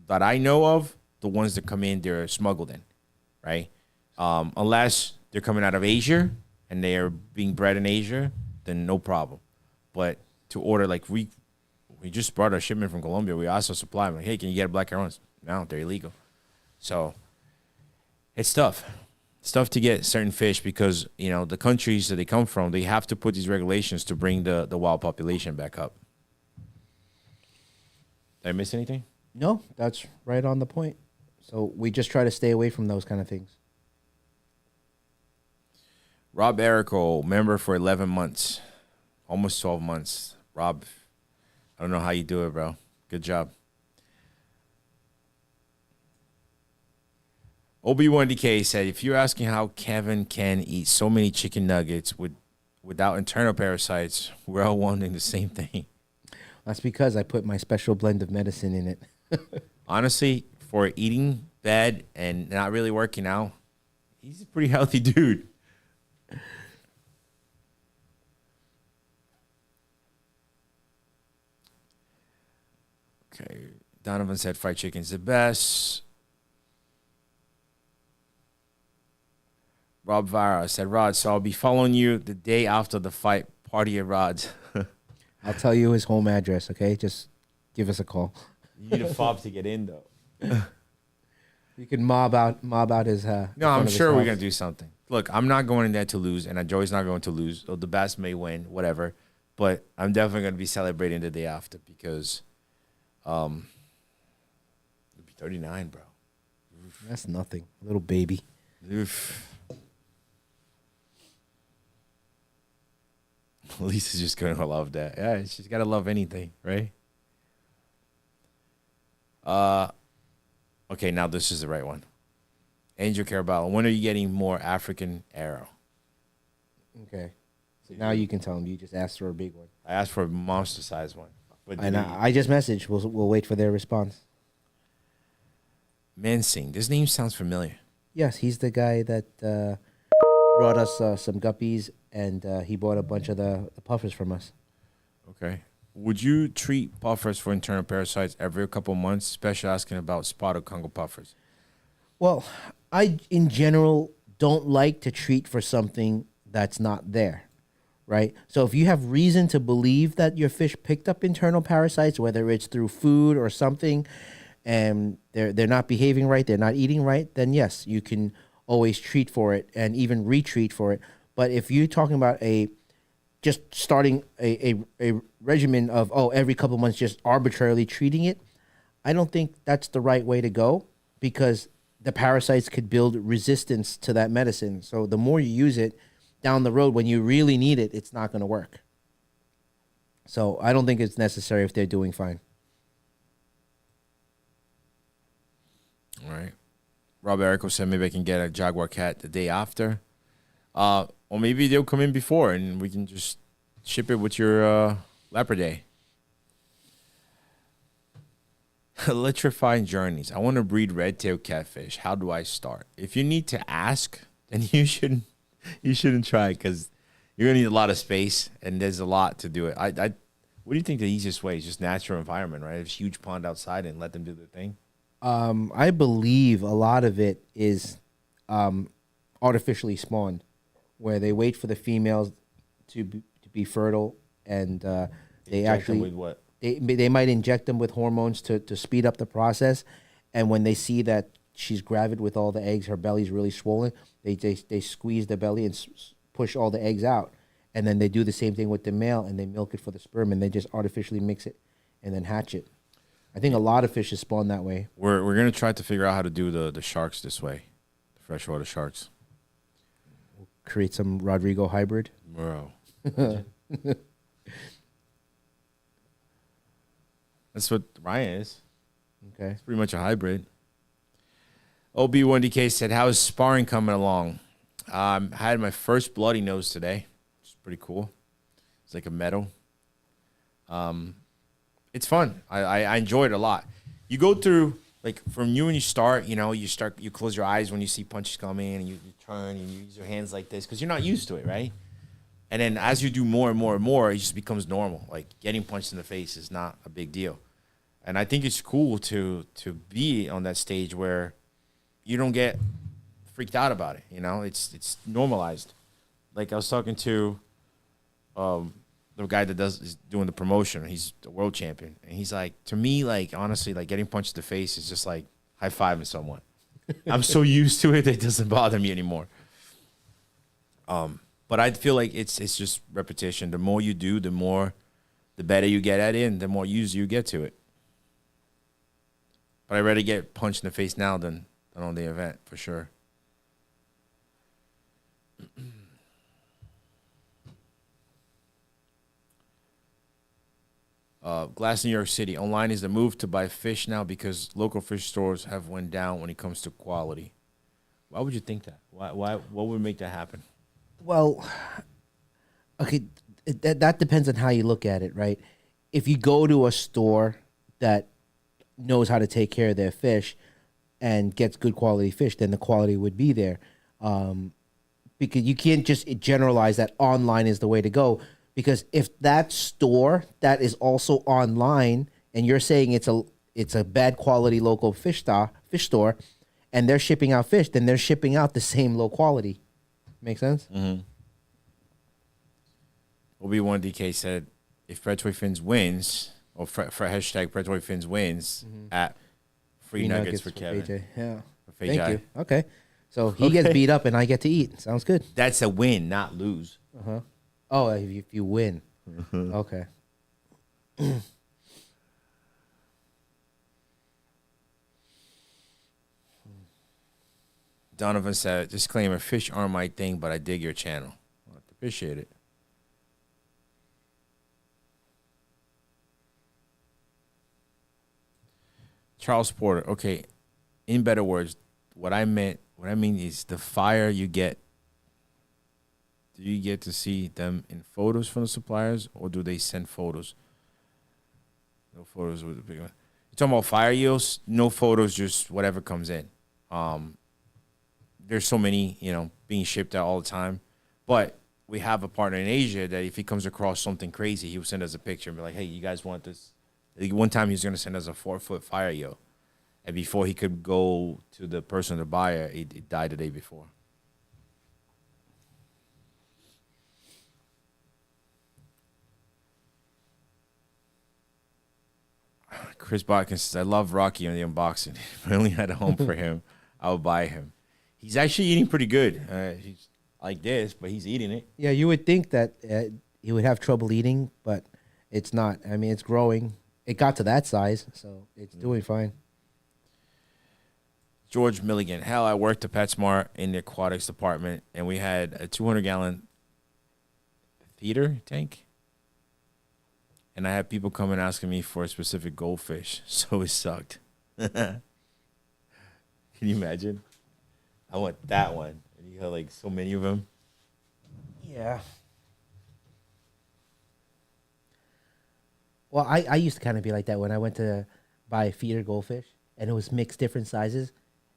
that I know of, the ones that come in, they're smuggled in, right? Unless they're coming out of Asia and they are being bred in Asia, then no problem. But to order, like we just brought a shipment from Colombia. We also supply them. Like, hey, can you get a black arrows? No, they're illegal. So it's tough. It's tough to get certain fish because, you know, the countries that they come from, they have to put these regulations to bring the wild population back up. Did I miss anything? No, that's right on the point. So we just try to stay away from those kind of things. Rob Erico, member for 11 months, almost 12 months. Rob, I don't know how you do it, bro. Good job. Obi-Wan DK said, if you're asking how Kevin can eat so many chicken nuggets without internal parasites, we're all wanting the same thing. That's because I put my special blend of medicine in it. Honestly, for eating bad and not really working out, he's a pretty healthy dude. Okay. Donovan said fried chicken's the best. Rob Vara said, Rod, so I'll be following you the day after the fight. Party at Rod's. I'll tell you his home address, okay? Just give us a call. You need a fob to get in, though. You can mob out his. No, I'm sure we're gonna do something. Look, I'm not going in there to lose, and Joey's not going to lose. So the best may win, whatever. But I'm definitely gonna be celebrating the day after because, it'll be 39, bro. That's nothing, little baby. Oof. Lisa's just gonna love that. Yeah, she's gotta love anything, right? Okay, now this is the right one. Angel Caraballo, when are you getting more African arrow? Okay. So now you can tell him you just asked for a big one. I asked for a monster size one. But And I just messaged. We'll wait for their response. Mansing, this name sounds familiar. Yes, he's the guy that brought us some guppies, and he bought a bunch of the puffers from us. Okay. Would you treat puffers for internal parasites every couple months, especially asking about spotted Congo puffers? Well, I, in general, don't like to treat for something that's not there, right? So if you have reason to believe that your fish picked up internal parasites, whether it's through food or something, and they're not behaving right, they're not eating right, then yes, you can always treat for it and even retreat for it. But if you're talking about just starting a regimen of, every couple months just arbitrarily treating it, I don't think that's the right way to go because the parasites could build resistance to that medicine. So the more you use it down the road, when you really need it, it's not going to work. So I don't think it's necessary if they're doing fine. All right. Rob Erico said maybe I can get a Jaguar cat the day after. Or maybe they'll come in before and we can just ship it with your leopard day. Electrifying journeys. I want to breed red-tailed catfish. How do I start? If you need to ask, then you shouldn't try because you're gonna need a lot of space and there's a lot to do it. What do you think the easiest way is? Just natural environment, right? There's a huge pond outside and let them do their thing. I believe a lot of it is artificially spawned, where they wait for the females to be fertile, and they actually with what? They might inject them with hormones to speed up the process, and when they see that she's gravid with all the eggs, her belly's really swollen, they squeeze the belly and push all the eggs out, and then they do the same thing with the male, and they milk it for the sperm, and they just artificially mix it and then hatch it. I think a lot of fish is spawned that way. We're gonna try to figure out how to do the sharks this way, the freshwater sharks. Create some Rodrigo hybrid. Bro. That's what Ryan is. Okay. It's pretty much a hybrid. OB1DK said, "How's sparring coming along?" I had my first bloody nose today. It's pretty cool. It's like a medal. It's fun. I enjoy it a lot. You go through, like, from you when you start, you close your eyes when you see punches coming, and you turn and you use your hands like this because you're not used to it, right? And then as you do more and more and more, it just becomes normal. Like, getting punched in the face is not a big deal. And I think it's cool to be on that stage where you don't get freaked out about it. It's normalized. Like, I was talking to the guy that is doing the promotion. He's the world champion, and he's like, to me, like, honestly, like, getting punched in the face is just like high-fiving someone. I'm so used to it that it doesn't bother me anymore. But I feel like it's just repetition. The more you do, the better you get at it, and the more used you get to it. But I'd rather get punched in the face now than on the event, for sure. Glass New York City. Online is the move to buy fish now because local fish stores have went down when it comes to quality. Why would you think that? Why? What would make that happen? Well, okay, that depends on how you look at it, right? If you go to a store that knows how to take care of their fish and gets good quality fish, then the quality would be there. Because you can't just generalize that online is the way to go. Because if that store that is also online and you're saying it's a bad quality local fish store, and they're shipping out fish, then they're shipping out the same low quality. Make sense? Mm-hmm. OB1DK said, if Predatory Fins wins, or hashtag Predatory Fins wins, at free nuggets for Kevin. AJ. Yeah. For Thank you. Okay. So he gets beat up and I get to eat. Sounds good. That's a win, not lose. Uh-huh. Oh, if you win. Okay. Donovan said, disclaimer, fish aren't my thing, but I dig your channel. I appreciate it. Charles Porter, okay, in better words, what I mean is the fire you get. Do you get to see them in photos from the suppliers, or do they send photos? No photos with the big one. You're talking about fire yields? No photos, just whatever comes in. There's so many, being shipped out all the time. But we have a partner in Asia that if he comes across something crazy, he will send us a picture and be like, hey, you guys want this? Like, one time he was going to send us a 4-foot fire yield. And before he could go to the person, the buyer, it died the day before. Chris Botkins says, I love Rocky on the unboxing. If I only had a home for him, I would buy him. He's actually eating pretty good. He's like this, but he's eating it. Yeah, you would think that he would have trouble eating, but it's not. I mean, it's growing. It got to that size, so it's doing fine. George Milligan. Hell, I worked at PetSmart in the aquatics department, and we had a 200-gallon theater tank. And I had people coming asking me for a specific goldfish, so it sucked. Can you imagine? I want that one. And you have like so many of them. Yeah. Well, I used to kind of be like that when I went to buy a feeder goldfish, and it was mixed different sizes.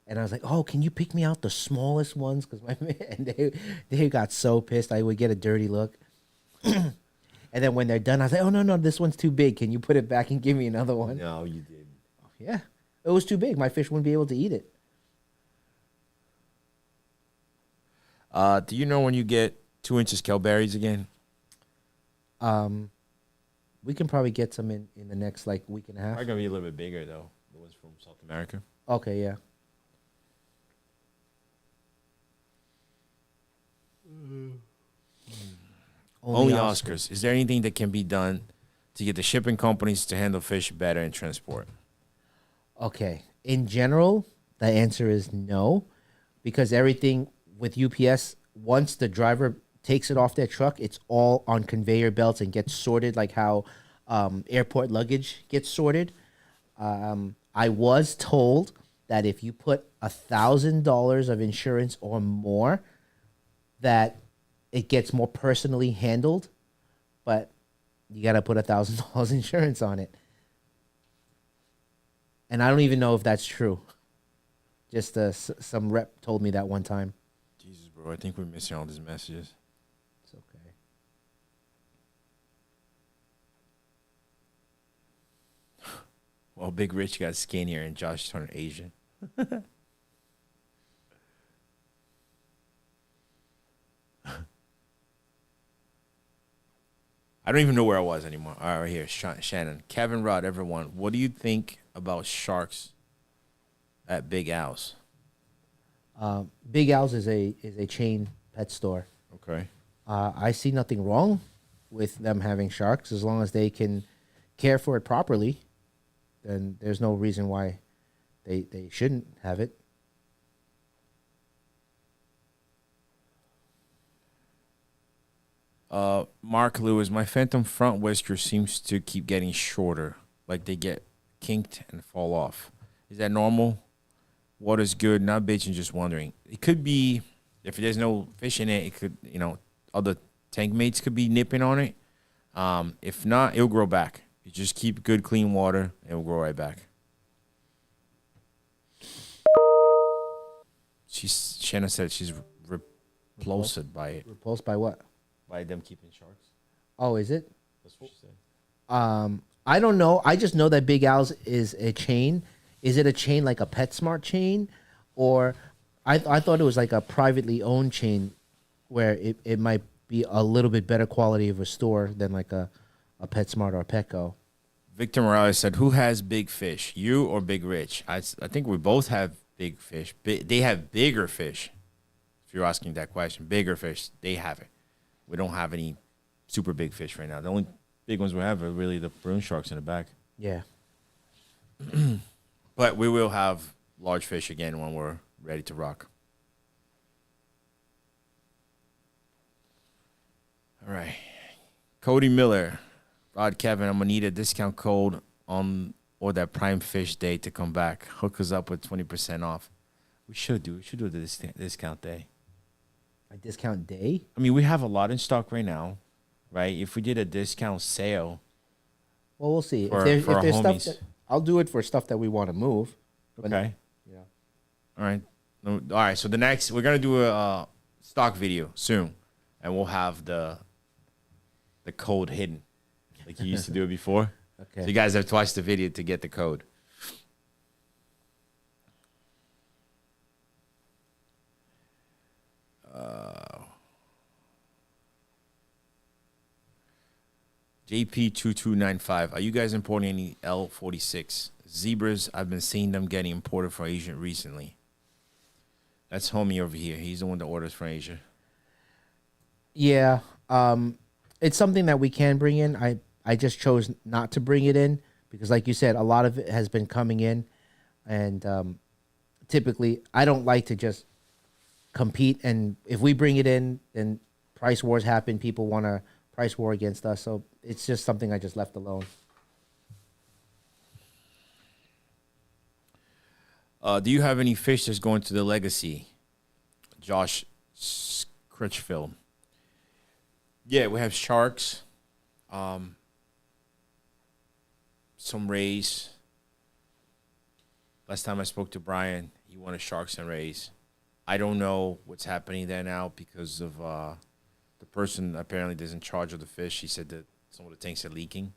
And I was like, oh, can you pick me out the smallest ones? And they got so pissed. I would get a dirty look. And then when they're done, I was like, oh, no, this one's too big. Can you put it back and give me another one? No, you didn't. Yeah. It was too big. My fish wouldn't be able to eat it. Do you know when you get 2-inch kelberries again? We can probably get some in the next, week and a half. They're going to be a little bit bigger, though. The ones from South America. Okay, yeah. Only Oscars. Is there anything that can be done to get the shipping companies to handle fish better in transport? Okay. In general, the answer is no, because everything with UPS, once the driver takes it off their truck, it's all on conveyor belts and gets sorted like how airport luggage gets sorted. I was told that if you put $1,000 of insurance or more, that it gets more personally handled, but you got to put $1,000 insurance on it. And I don't even know if that's true. Just some rep told me that one time. Jesus, bro, I think we're missing all these messages. It's okay. Well, Big Rich got skinnier and Josh turned Asian. I don't even know where I was anymore. All right, right here, Shannon. Kevin Rod, everyone. What do you think about sharks at Big Al's? Big Al's is a chain pet store. Okay. I see nothing wrong with them having sharks as long as they can care for it properly. Then there's no reason why they shouldn't have it. Mark Lewis, my phantom front whisker seems to keep getting shorter, like they get kinked and fall off. Is that normal? What is good? Not bitching, just wondering. It could be, if there's no fish in it, it could, other tank mates could be nipping on it. If not, it'll grow back. You just keep good, clean water, and it'll grow right back. Shanna said she's repulsed by it. Repulsed by what? By them keeping sharks. Oh, is it? That's what she said. I don't know. I just know that Big Al's is a chain. Is it a chain like a PetSmart chain? Or I thought it was like a privately owned chain where it might be a little bit better quality of a store than like a PetSmart or a Petco. Victor Morales said, who has big fish, you or Big Rich? I think we both have big fish. They have bigger fish. If you're asking that question, bigger fish, they have it. We don't have any super big fish right now. The only big ones we have are really the balloon sharks in the back. Yeah. But we will have large fish again when we're ready to rock. All right. Cody Miller. Rod, Kevin, I'm going to need a discount code on or that Prime Fish Day to come back. Hook us up with 20% off. We should do the discount day. A discount day? I mean, we have a lot in stock right now, right? If we did a discount sale. Well, we'll see. If there's stuff I'll do it for stuff that we want to move. Okay. Yeah. All right. All right. So we're going to do a stock video soon, and we'll have the code hidden like you used to do it before. Okay. So you guys have to watch the video to get the code. JP2295. Are you guys importing any L46 zebras? I've been seeing them getting imported from Asia recently. That's homie over here. He's the one that orders from Asia. Yeah. It's something that we can bring in. I just chose not to bring it in because, like you said, a lot of it has been coming in. And typically, I don't like to just compete. And if we bring it in, then price wars happen. People want to price war against us. So it's just something I just left alone. Do you have any fish that's going to the legacy? Josh Critchfield. Yeah, we have sharks. Some rays. Last time I spoke to Brian, he wanted sharks and rays. I don't know what's happening there now because of the person apparently is in charge of the fish. He said that some of the tanks are leaking.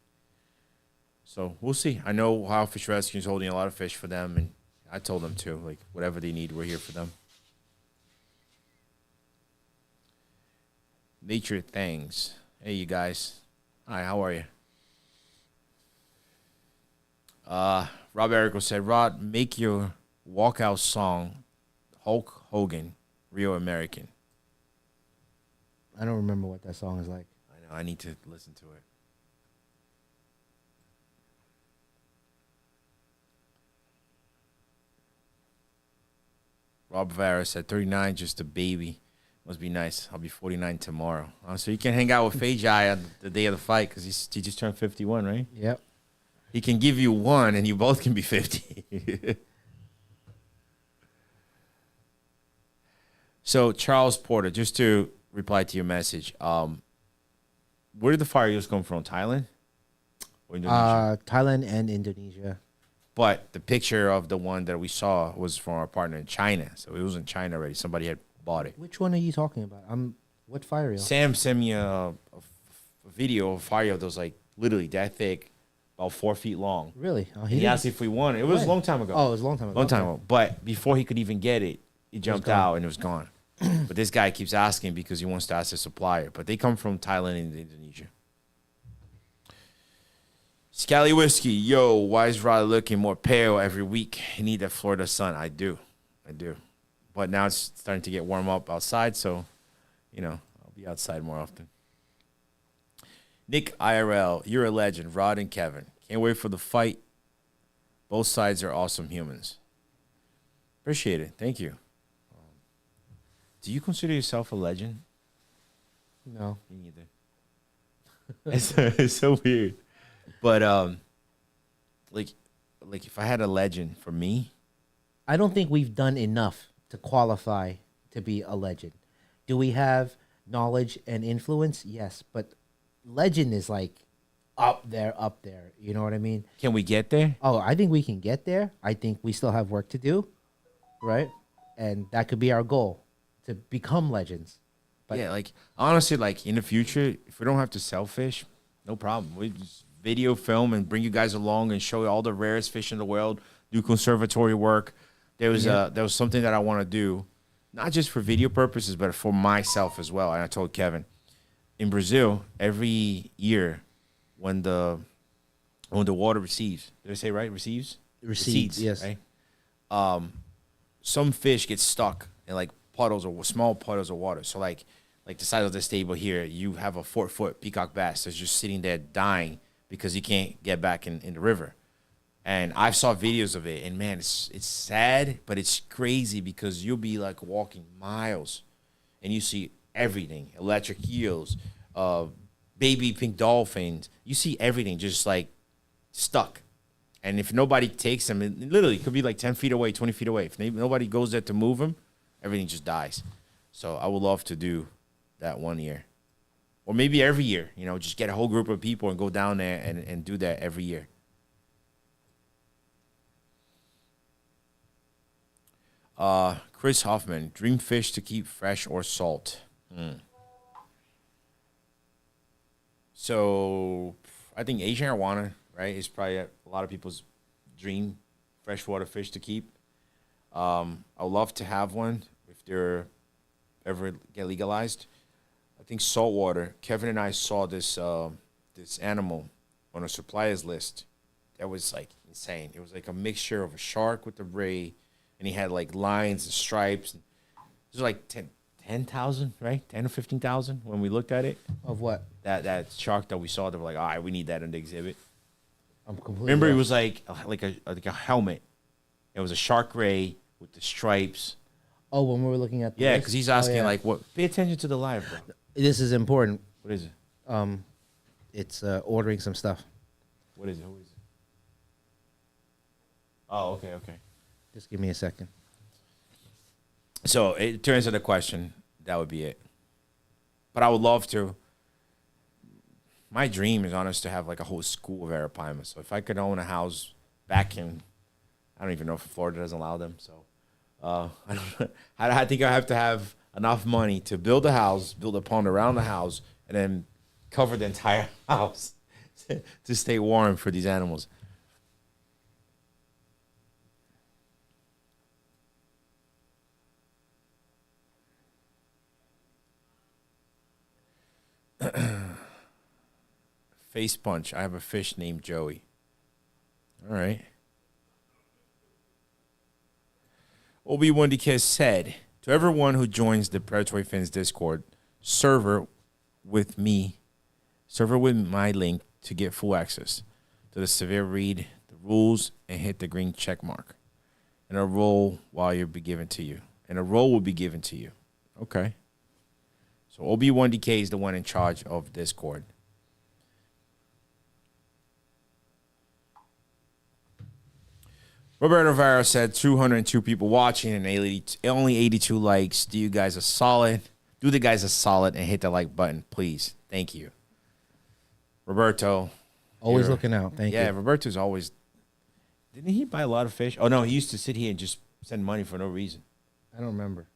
So we'll see. I know How Fish Rescue is holding a lot of fish for them, and I told them to. Like, whatever they need, we're here for them. Nature Things. Hey, you guys. Hi, how are you? Rob Erico said, Rod, make your walkout song Hulk Hogan, Real American. I don't remember what that song is like. I know. I need to listen to it. Rob Vera said, 39, just a baby. Must be nice. I'll be 49 tomorrow. So you can hang out with Fajai on the day of the fight because he just turned 51, right? Yep. He can give you one and you both can be 50. So Charles Porter, just to reply to your message, where did the fire eels come from? Thailand or Indonesia? Thailand and Indonesia. But the picture of the one that we saw was from our partner in China. So it was in China already. Somebody had bought it. Which one are you talking about? What fire eel? Sam sent me a video of a fire eel that was like literally that thick, about 4 feet long. Really? Oh, He asked if we wanted it. It was a long time ago. Oh, it was a long time ago. Long time ago. But before he could even get it, he jumped out and it was gone. But this guy keeps asking because he wants to ask the supplier. But they come from Thailand and Indonesia. Scally Whiskey, yo, why is Rod looking more pale every week? He need that Florida sun. I do. But now it's starting to get warm up outside, so, I'll be outside more often. Nick IRL, you're a legend. Rod and Kevin. Can't wait for the fight. Both sides are awesome humans. Appreciate it. Thank you. Do you consider yourself a legend? No. Me neither. It's so weird. But like if I had a legend for me, I don't think we've done enough to qualify to be a legend. Do we have knowledge and influence? Yes, but legend is like up there. You know what I mean? can we get there? Oh, I think we can get there. I think we still have work to do, right? And that could be our goal, to become legends. But Yeah, like honestly, like in the future, if we don't have to sell fish, no problem. We just video film and bring you guys along and show you all the rarest fish in the world. Do conservatory work. There was something that I want to do, not just for video purposes, but for myself as well. And I told Kevin, in Brazil, every year when the water receives, did I say right? Recedes, yes. Right? Some fish get stuck in like small puddles of water. So like the size of this table here, you have a 4-foot peacock bass that's just sitting there dying because he can't get back in the river. And I saw videos of it, and man, it's sad, but it's crazy because you'll be like walking miles and you see everything, electric eels, baby pink dolphins. You see everything just like stuck. And if nobody takes them, it literally could be like 10 feet away, 20 feet away. If nobody goes there to move them, everything just dies. So I would love to do that one year. Or maybe every year, just get a whole group of people and go down there and do that every year. Chris Hoffman, dream fish to keep fresh or salt. So I think Asian arowana, right, is probably a lot of people's dream freshwater fish to keep. I would love to have one if they're ever get legalized. I think saltwater. Kevin and I saw this animal on a supplier's list that was like insane. It was like a mixture of a shark with a ray, and he had like lines and stripes. It was like 10,000, right? 10 or 15,000 when we looked at it. of what? That shark that we saw, they were like, all right, we need that in the exhibit. I'm completely. Remember, it lost. was like a helmet. It was a shark ray with the stripes. Oh, when we were looking at the Yeah, list? because he's asking Oh, yeah. like, what? Pay attention to the live, bro. This is important. What is it? It's ordering some stuff. What is it? Who is it? Oh, okay. Just give me a second. So to answer the question, that would be it. But I would love to. My dream is honest to have like a whole school of arapaima. So if I could own a house back in, I don't even know if Florida doesn't allow them. So I think I have to have enough money to build a house, build a pond around the house, and then cover the entire house to stay warm for these animals. Face punch. I have a fish named Joey. All right. Obi-Wan DK said, to everyone who joins the Predatory Fins Discord, server with my link to get full access to the severe read, the rules, and hit the green check mark. And a role will be given to you. Okay. So Obi-Wan DK is the one in charge of Discord. Roberto Varo said 202 people watching and only 82 likes. Do you guys a solid? Do the guys a solid and hit the like button, please. Thank you. Roberto. Always looking out. Thank you. Yeah, Roberto's always. Didn't he buy a lot of fish? Oh, no, he used to sit here and just send money for no reason. I don't remember.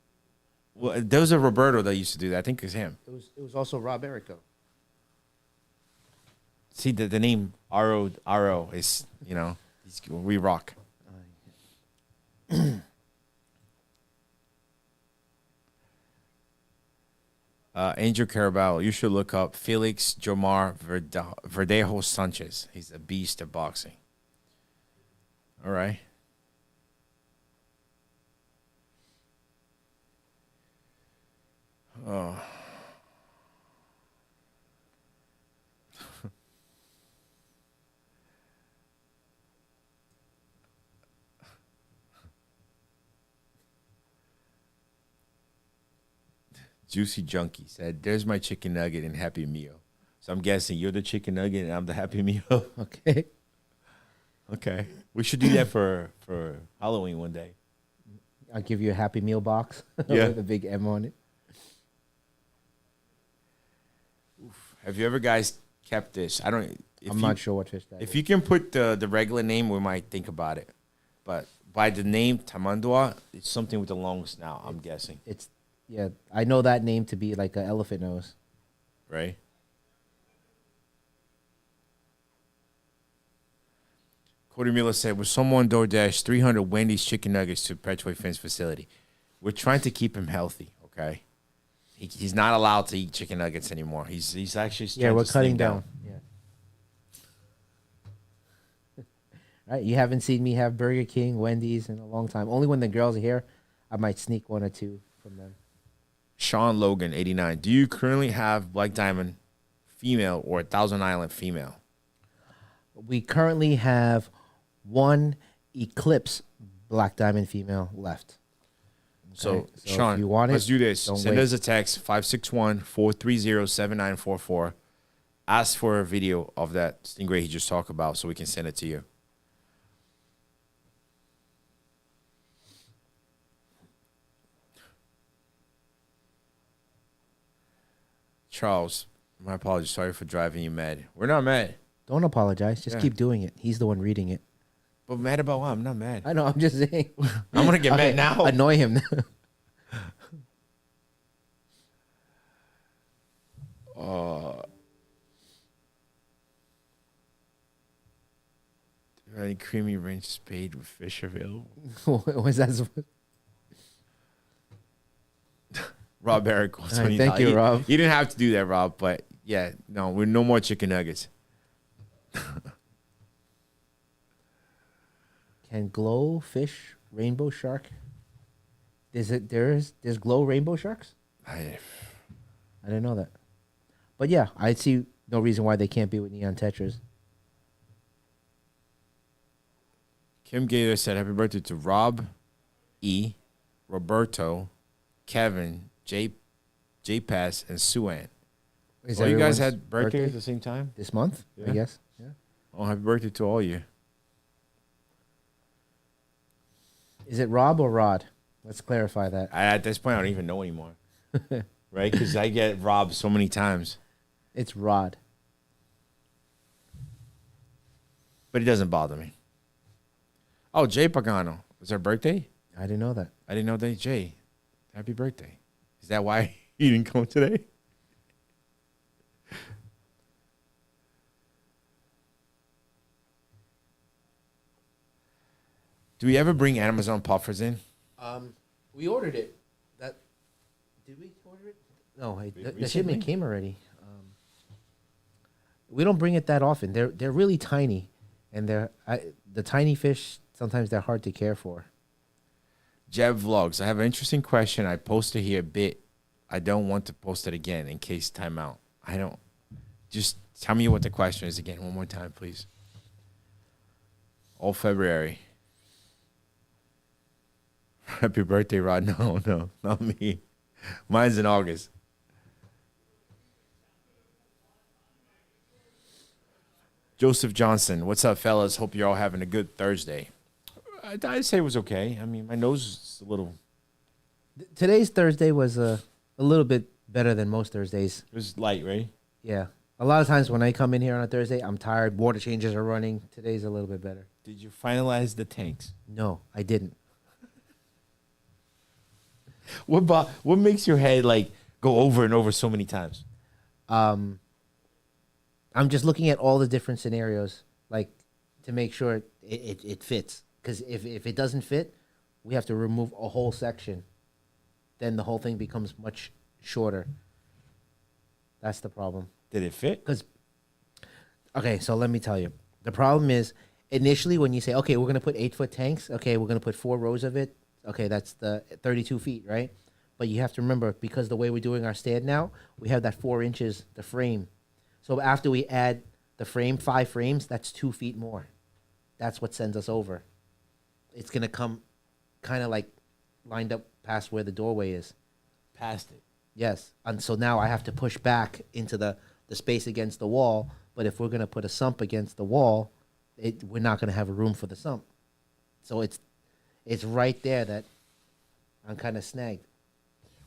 Well, there was a Roberto that used to do that. I think it's him. It was also Rob Erico. See, the name R.O. is, we rock. Angel Carabao, you should look up Felix Jomar Verdejo Sanchez. He's a beast of boxing. All right. Oh. Juicy Junkie said, "There's my chicken nugget and Happy Meal." So I'm guessing you're the chicken nugget and I'm the Happy Meal. Okay. Okay. We should do that for Halloween one day. I'll give you a Happy Meal box Yeah. with a big M on it. Oof. Have you ever guys kept this? I'm not sure what fish that is. If you can put the regular name, we might think about it. But by the name Tamandua, it's something with a long snout, I'm guessing. Yeah, I know that name to be like an elephant nose. Right? Cody Miller said, "Will someone DoorDash 300 Wendy's chicken nuggets to Perpetuate Fins facility?" We're trying to keep him healthy, okay? He's not allowed to eat chicken nuggets anymore. He's actually we're to cutting slim down. Yeah. Right, you haven't seen me have Burger King, Wendy's in a long time. Only when the girls are here, I might sneak one or two from them. Sean Logan, 89. Do you currently have Black Diamond female or Thousand Island female? We currently have one Eclipse Black Diamond female left. So, So Sean, if you want let's it, do this. don't Send wait. us a text, 561-430-7944. Ask for a video of that Stingray he just talked about so we can send it to you. Charles, my apologies. Sorry for driving you mad. We're not mad. Don't apologize. Just Yeah. keep doing it. He's the one reading it. But mad about what? I'm not mad. I know. I'm just saying. I'm going to get Okay, mad now. Annoy him. Any creamy range spade with fish available? Was that? Rob Eric. Thank you, Rob. You didn't have to do that, Rob. But yeah, no, we're no more chicken nuggets. Can glow fish rainbow shark? There's glow rainbow sharks? I didn't know that. But yeah, I see no reason why they can't be with neon tetras. Kim Gator said, "Happy birthday to Rob, E, Roberto, Kevin, J Pass, and Suan." Is All you guys everyone's had birthdays at the same time? this month? Yeah. I guess. Yeah. Oh, happy birthday to all you. Is it Rob or Rod? Let's clarify that. At this point, I don't even know anymore. Right? Because I get robbed so many times. It's Rod. But it doesn't bother me. Oh, Jay Pagano. Was her birthday? I didn't know that. I didn't know that. Jay, happy birthday. Is that why you didn't come today? Do we ever bring Amazon puffers in? We ordered it. Did we order it? No, the recently? shipment came already. We don't bring it that often. They're really tiny, and the tiny fish. Sometimes they're hard to care for. Jeb Vlogs. I have an interesting question. I posted here a bit. I don't want to post it again in case timeout. I don't. Just tell me what the question is again one more time, please. All February. Happy birthday, Rod. No, not me. Mine's in August. Joseph Johnson. What's up, fellas? Hope you're all having a good Thursday. I'd say it was okay. I mean, my nose is a little. Today's Thursday was a little bit better than most Thursdays. It was light, right? Yeah. A lot of times when I come in here on a Thursday, I'm tired. Water changes are running. Today's a little bit better. Did you finalize the tanks? No, I didn't. What makes your head like go over and over so many times? I'm just looking at all the different scenarios, like to make sure it fits. Because if it doesn't fit, we have to remove a whole section. Then the whole thing becomes much shorter. That's the problem. Did it fit? Okay, so let me tell you. The problem is, initially when you say, okay, we're going to put 8-foot tanks, okay, we're going to put 4 rows of it, okay, that's the 32 feet, right? But you have to remember, because the way we're doing our stand now, we have that 4 inches, the frame. So after we add the frame, 5 frames, that's 2 feet more. That's what sends us over. It's going to come kind of like lined up past where the doorway is. Past it. Yes. And so now I have to push back into the space against the wall. But if we're going to put a sump against the wall, we're not going to have a room for the sump. So it's right there that I'm kind of snagged.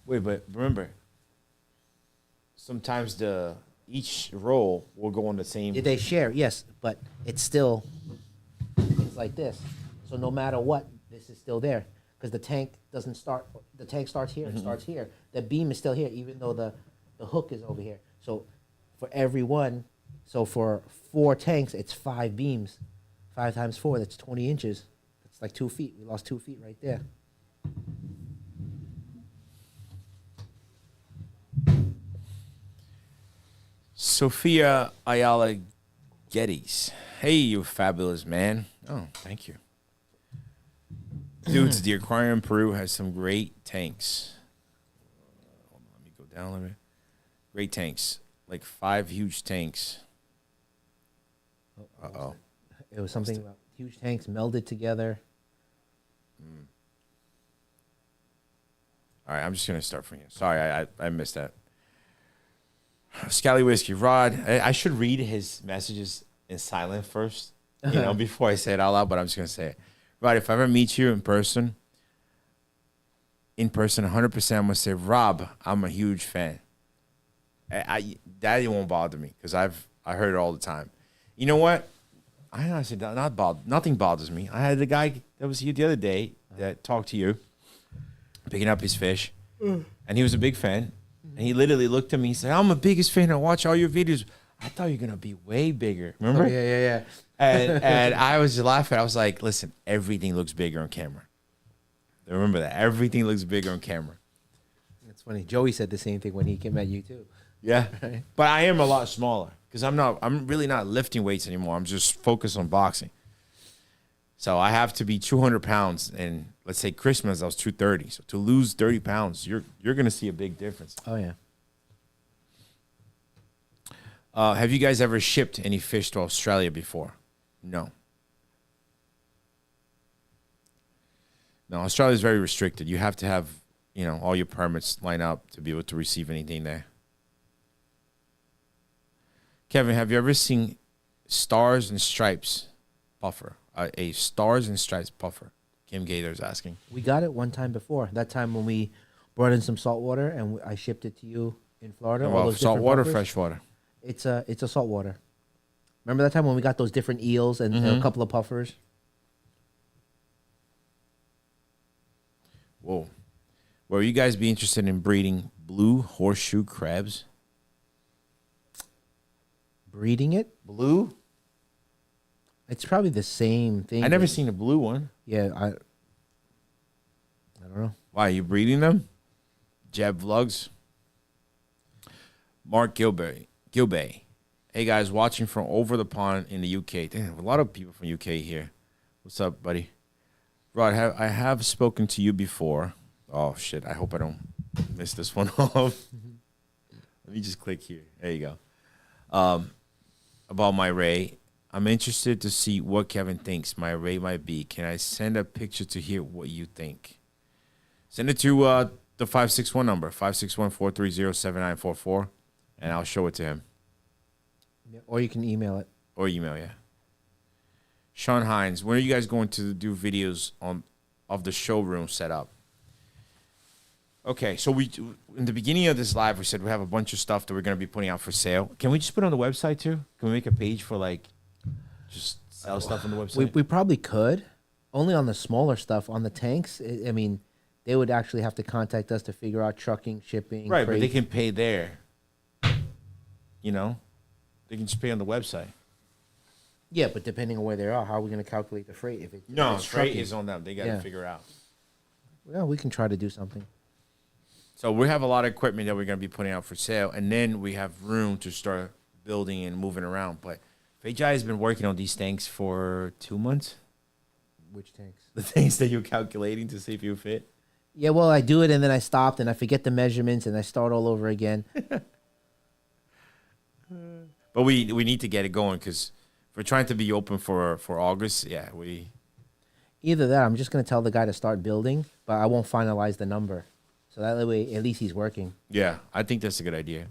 Wait, but remember, sometimes each roll will go on the same. They share, yes, but it's like this. So no matter what, this is still there. Because the tank doesn't start, the tank starts here, it starts here. The beam is still here, even though the hook is over here. So for every one, so for 4 tanks, it's 5 beams. 5 times 4, that's 20 inches. That's like 2 feet. We lost 2 feet right there. Sophia Ayala Geddes. Hey, you fabulous man. Oh, thank you. Dudes, the aquarium in Peru has some great tanks. Hold on, let me go down a little bit. Great tanks. Like 5 huge tanks. Uh-oh. It was something about huge tanks melded together. All right, I'm just going to start from here. Sorry, I missed that. Scally Whiskey. Rod, I should read his messages in silent first, before I say it out loud, but I'm just going to say it. Rod, if I ever meet you in person, 100%, I'm going to say, Rob, I'm a huge fan. That won't bother me because I heard it all the time. You know what? I honestly nothing bothers me. I had the guy that was here the other day that talked to you, picking up his fish, and he was a big fan. And he literally looked at me and said, I'm the biggest fan. I watch all your videos. I thought you were going to be way bigger. Remember? Oh, yeah. And I was just laughing. I was like, listen, everything looks bigger on camera. Remember that. Everything looks bigger on camera. That's funny. Joey said the same thing when he came at you, too. Yeah. But I am a lot smaller because I'm really not lifting weights anymore. I'm just focused on boxing. So I have to be 200 pounds. And let's say Christmas, I was 230. So to lose 30 pounds, you're going to see a big difference. Oh, yeah. Have you guys ever shipped any fish to Australia before? No. No, Australia is very restricted. You have to have, all your permits lined up to be able to receive anything there. Kevin, have you ever seen Stars and Stripes puffer? A Stars and Stripes puffer. Kim Gator's asking. We got it one time before. That time when we brought in some salt water and I shipped it to you in Florida. Well, salt water, fresh water. It's a salt water. Remember that time when we got those different eels and a couple of puffers? Whoa. Will you guys be interested in breeding blue horseshoe crabs? Breeding it? Blue? It's probably the same thing. I never seen a blue one. Yeah, I don't know. Why, are you breeding them? Jab Vlogs. Mark Gilbay. Hey, guys, watching from over the pond in the UK. Damn, a lot of people from UK here. What's up, buddy? Rod, I have spoken to you before. Oh, shit. I hope I don't miss this one off. Let me just click here. There you go. About my ray. I'm interested to see what Kevin thinks my array might be. Can I send a picture to hear what you think? Send it to the 561 number, 561-430-7944, and I'll show it to him. Yeah, or you can email it. Or email, yeah. Sean Hines, when are you guys going to do videos of the showroom setup? Okay, so we in the beginning of this live, we said we have a bunch of stuff that we're going to be putting out for sale. Can we just put it on the website too? Can we make a page for like just sell stuff on the website? We probably could, only on the smaller stuff. On the tanks, I mean, they would actually have to contact us to figure out trucking, shipping. Right, freight. but they can pay there. You know, they can just pay on the website. Yeah, but depending on where they are, how are we going to calculate the freight? If it's freight trucking? is on them. They got to figure out. Well, we can try to do something. So we have a lot of equipment that we're going to be putting out for sale, and then we have room to start building and moving around. But Fajai has been working on these tanks for 2 months. Which tanks? The things that you're calculating to see if you fit. Yeah, well, I do it and then I stopped and I forget the measurements and I start all over again. But we need to get it going because we're trying to be open for August. Yeah, Either that, I'm just going to tell the guy to start building, but I won't finalize the number. So that way, at least he's working. Yeah, I think that's a good idea.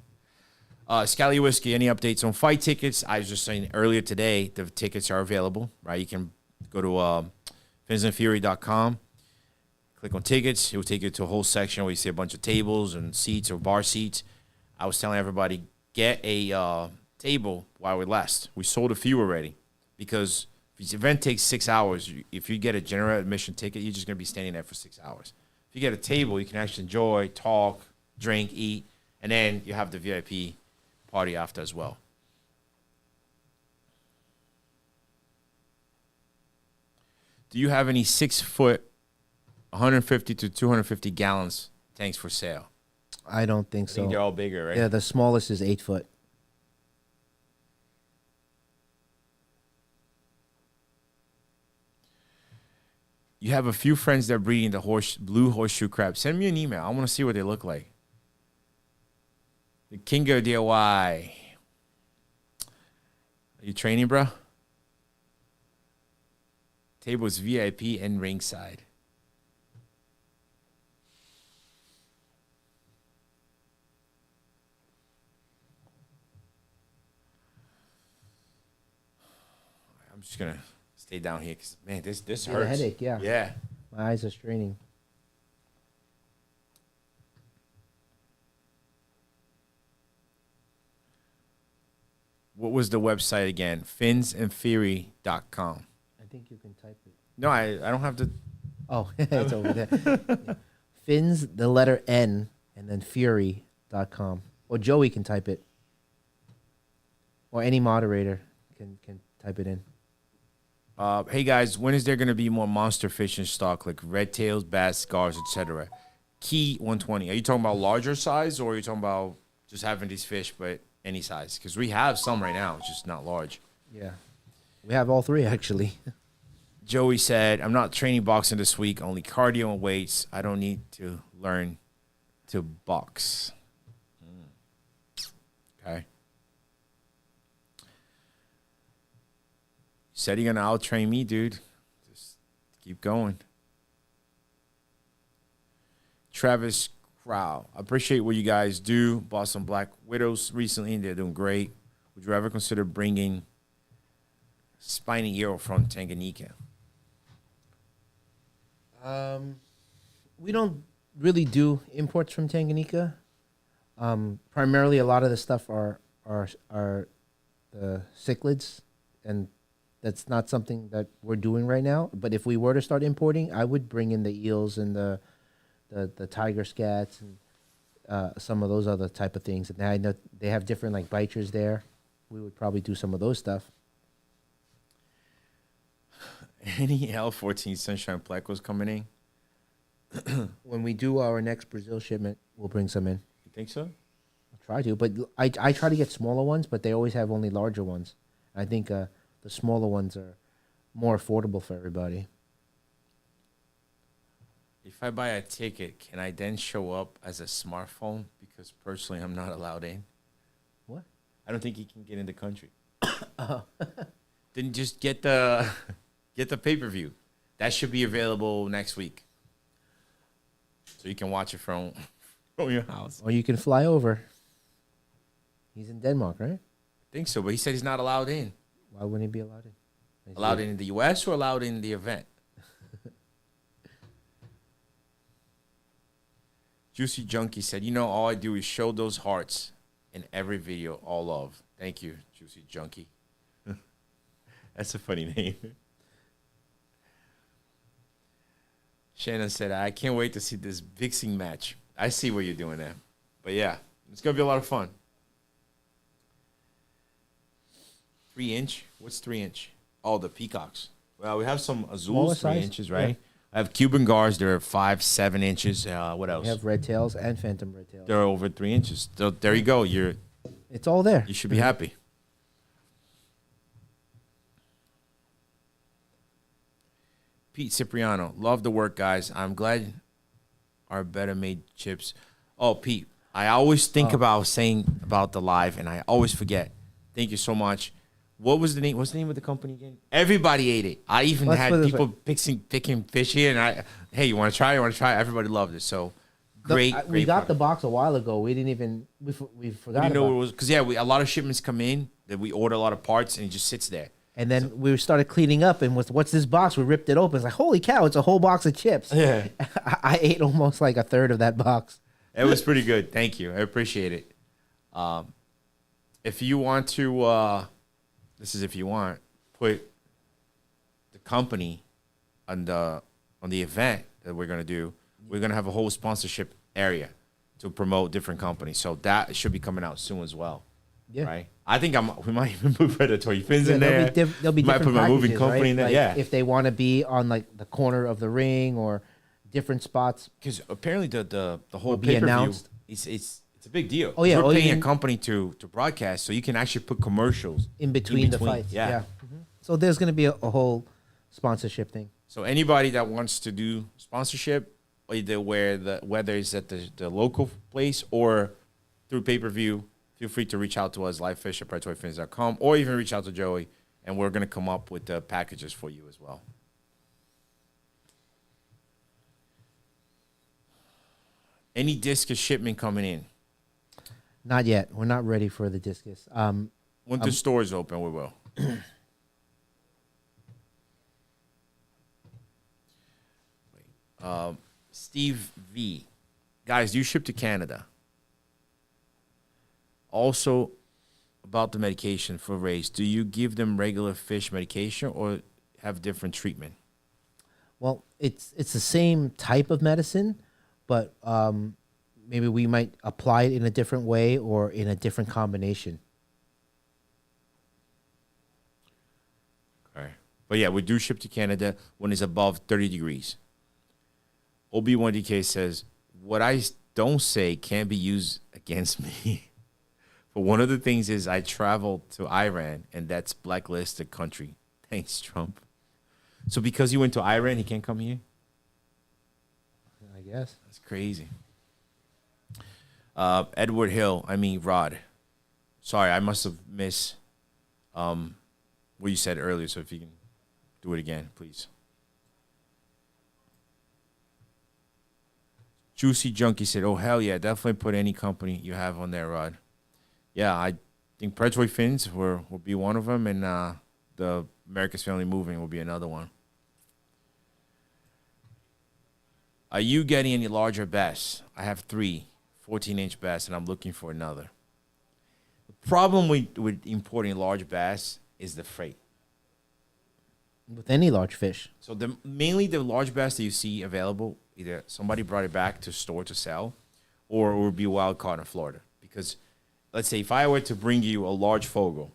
Scally Whiskey, any updates on fight tickets? I was just saying earlier today, the tickets are available, right? You can go to finsandfury.com, click on tickets. It will take you to a whole section where you see a bunch of tables and seats or bar seats. I was telling everybody, get a table while we last. We sold a few already because if this event takes 6 hours, if you get a general admission ticket, you're just going to be standing there for 6 hours. If you get a table, you can actually enjoy, talk, drink, eat, and then you have the VIP party after as well. Do you have any 6 foot, 150 to 250 gallons tanks for sale? I don't think I so. think they're all bigger, right? Yeah, the smallest is 8 foot. You have a few friends that are breeding the blue horseshoe crab. Send me an email. I want to see what they look like. The Kingo DIY. Are you training, bro? Table's VIP and ringside. I'm just going to stay down here because, man, this hurts. A headache, yeah. Yeah. My eyes are straining. What was the website again? finsandfury.com. I think you can type it. No, I don't have to. Oh, it's over there. Yeah. Fins, the letter N, and then fury.com. Or Joey can type it. Or any moderator can type it in. Hey guys, when is there going to be more monster fish in stock, like red tails, bass, scars, etc.? Key 120. Are you talking about larger size, or are you talking about just having these fish, but any size? Because we have some right now, it's just not large. Yeah. We have all three, actually. Joey said, I'm not training boxing this week, only cardio and weights. I don't need to learn to box. Okay. Said you're going to out-train me, dude. Just keep going. Travis Crow. I appreciate what you guys do. Bought some Black Widows recently, and they're doing great. Would you ever consider bringing spiny ear from Tanganyika? We don't really do imports from Tanganyika. Primarily, a lot of the stuff are the cichlids, and that's not something that we're doing right now. But if we were to start importing, I would bring in the eels and the tiger scats and some of those other type of things. And I know they have different like bichers there. We would probably do some of those stuff. Any L14 Sunshine Plecos coming in? When we do our next Brazil shipment, we'll bring some in. You think so? I'll try to, but I try to get smaller ones, but they always have only larger ones. I think the smaller ones are more affordable for everybody. If I buy a ticket, can I then show up as a smartphone? Because personally, I'm not allowed in. What? I don't think you can get in the country. Then just get the pay-per-view. That should be available next week. So you can watch it from your house. Or you can fly over. He's in Denmark, right? I think so, but he said he's not allowed in. Why wouldn't he be allowed in? Allowed in the U.S. or allowed in the event? Juicy Junkie said, all I do is show those hearts in every video. All love. Thank you, Juicy Junkie. That's a funny name. Shannon said, I can't wait to see this vixing match. I see what you're doing there. But yeah, it's going to be a lot of fun. 3-inch? What's 3-inch? Oh, the peacocks. Well, we have some Azuls, 3 inches, right? Yeah. I have Cuban Guards. They're 5, 7 inches. What else? We have red tails and phantom red tails. They're over 3 inches. So there you go. It's all there. You should be happy. Pete Cipriano, love the work, guys. I'm glad our better made chips. Oh, Pete, I always think about saying about the live, and I always forget. Thank you so much. What was the name? What's the name of the company again? Everybody ate it. I even had people picking fish here, and hey, you want to try? You want to try? Everybody loved it. So great. We got the box a while ago. We didn't even we forgot. You know what it was? Because a lot of shipments come in that we order a lot of parts, and it just sits there. And then we started cleaning up, and what's this box? We ripped it open. It's like, holy cow, it's a whole box of chips. Yeah. I ate almost like a third of that box. It was pretty good. Thank you. I appreciate it. If you want to, if you want, put the company on the event that we're going to do, we're going to have a whole sponsorship area to promote different companies. So that should be coming out soon as well. Yeah. Right. I think we might even put Predatory fins in there. There'll be might different put my packages, moving company in there. Like yeah. If they want to be on like the corner of the ring or different spots. Because apparently the whole pay-per-view, it's a big deal. Oh yeah. We're paying a company to broadcast, so you can actually put commercials in between the fights. Yeah. Mm-hmm. So there's going to be a whole sponsorship thing. So anybody that wants to do sponsorship, either whether it's at the local place or through pay-per-view, feel free to reach out to us, livefish@predatoryfins.com, or even reach out to Joey, and we're going to come up with the packages for you as well. Any discus shipment coming in? Not yet. We're not ready for the discus. When the store's open, we will. Steve V. Guys, do you ship to Canada? Also, about the medication for rays, do you give them regular fish medication or have different treatment? Well, it's the same type of medicine, but maybe we might apply it in a different way or in a different combination. Okay. But yeah, we do ship to Canada when it's above 30 degrees. OB1DK says, what I don't say can be used against me. But one of the things is I traveled to Iran, and that's blacklisted country. Thanks, Trump. So because you went to Iran, he can't come here? I guess. That's crazy. Rod. Sorry, I must have missed what you said earlier, so if you can do it again, please. Juicy Junkie said, oh, hell yeah, definitely put any company you have on there, Rod. Yeah, I think Predatory Fins will be one of them, and the America's Family Moving will be another one. Are you getting any larger bass? I have 3 14-inch bass, and I'm looking for another. The problem with importing large bass is the freight. With any large fish. So mainly the large bass that you see available, either somebody brought it back to store to sell, or it would be wild caught in Florida. Because let's say if I were to bring you a large fogo,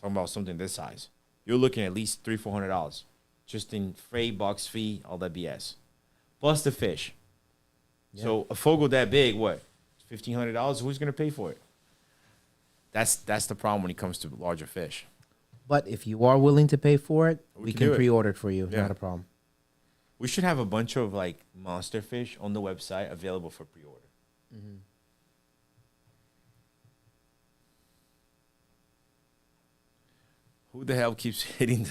talking about something this size, you're looking at least $300-400 just in freight, box fee, all that BS, plus the fish. Yeah. So a fogo that big, what, $1,500? Who's going to pay for it? That's the problem when it comes to larger fish. But if you are willing to pay for it, we can pre-order it for you. Yeah. Not a problem. We should have a bunch of like monster fish on the website available for pre-order. Mm-hmm. Who the hell keeps hitting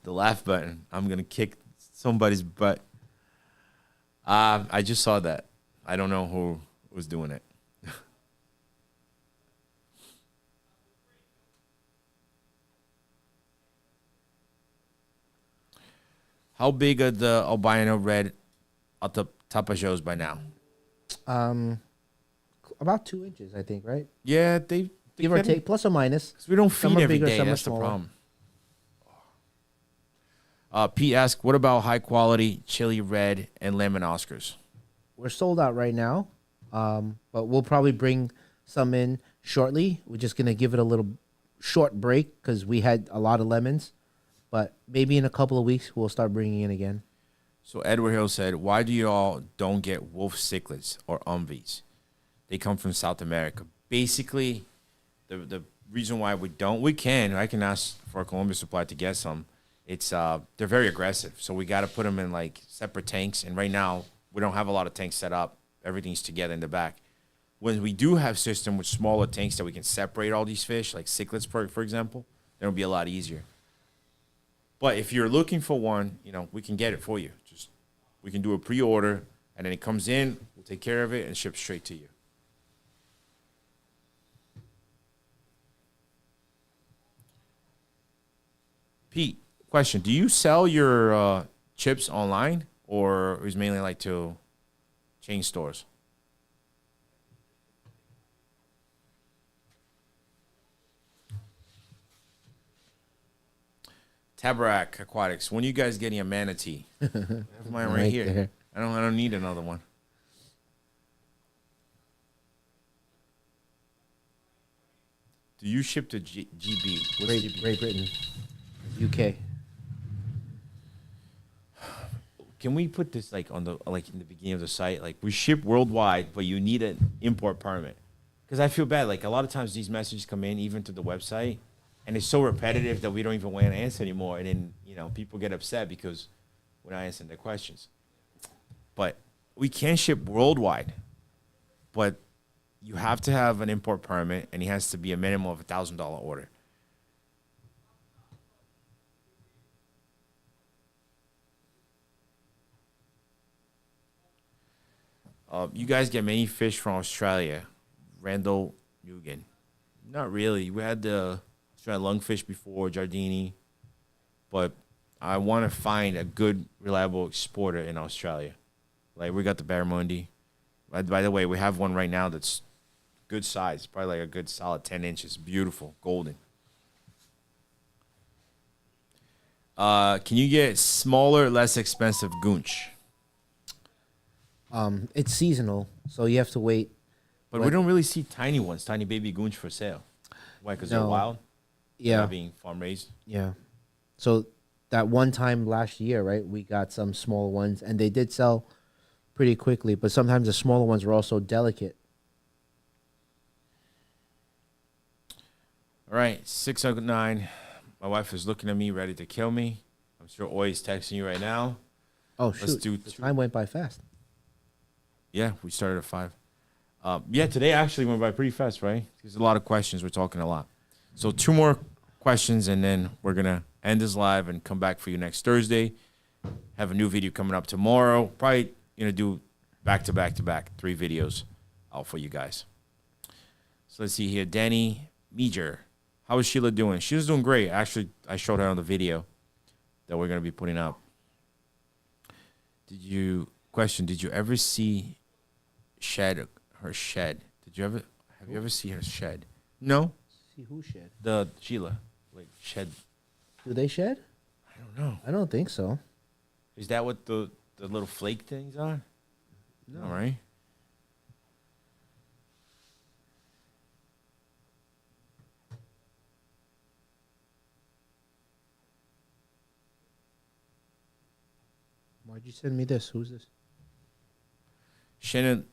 the laugh button? I'm going to kick somebody's butt. I just saw that. I don't know who was doing it. How big are the albino red tapajos by now? About 2 inches, I think, right? Yeah, they Give or take, plus or minus. 'cause we don't Some feed are every bigger, day. some are That's the smaller. problem. Pete asked, what about high quality chili red and lemon Oscars? We're sold out right now, but we'll probably bring some in shortly. We're just gonna give it a little short break because we had a lot of lemons, but maybe in a couple of weeks we'll start bringing in again. So Edward Hill said, why do y'all don't get wolf cichlids or umvies? They come from South America. Basically, the reason why we don't, I can ask for a Columbia supply to get some. It's they're very aggressive, so we got to put them in like separate tanks. And right now, we don't have a lot of tanks set up. Everything's together in the back. When we do have system with smaller tanks that we can separate all these fish, like cichlids, for example, then it'll be a lot easier. But if you're looking for one, we can get it for you. Just we can do a pre-order, and then it comes in. We'll take care of it and ship straight to you. Pete, question: do you sell your chips online, or is mainly like to chain stores? Tabarak Aquatics. When are you guys getting a manatee? I have mine right here. There. I don't need another one. Do you ship to GB? What's GB? Great Britain, UK. Can we put this like in the beginning of the site? Like we ship worldwide, but you need an import permit. Because I feel bad. Like a lot of times these messages come in even to the website, and it's so repetitive that we don't even want to answer anymore. And then people get upset because we're not answering their questions. But we can ship worldwide, but you have to have an import permit, and it has to be a minimum of $1,000 order. You guys get many fish from Australia. Randall Nugent. Not really. We had the Australian lungfish before, Giardini. But I want to find a good, reliable exporter in Australia. Like, we got the barramundi. By the way, we have one right now that's good size. Probably like a good solid 10 inches. Beautiful. Golden. Can you get smaller, less expensive goonch? It's seasonal, so you have to wait. But we don't really see tiny ones, tiny baby goonch for sale. Why? Because they're wild? Yeah. They're not being farm raised? Yeah. So that one time last year, right, we got some small ones, and they did sell pretty quickly, but sometimes the smaller ones were also delicate. All right, 609. My wife is looking at me, ready to kill me. I'm sure Oi is texting you right now. Oh, shoot. Let's do the time went by fast. Yeah, we started at 5. Yeah, today actually went by pretty fast, right? There's a lot of questions. We're talking a lot. So 2 more questions, and then we're going to end this live and come back for you next Thursday. Have a new video coming up tomorrow. Probably do back-to-back-to-back 3 videos out for you guys. So let's see here. Danny Meager. How is Sheila doing? She's doing great. Actually, I showed her on the video that we're going to be putting up. Did you ever see her shed? Have you ever seen her shed? No? See who shed? The Sheila. Like shed. Do they shed? I don't know. I don't think so. Is that what the little flake things are? No, right? Why'd you send me this? Who's this? Shannon.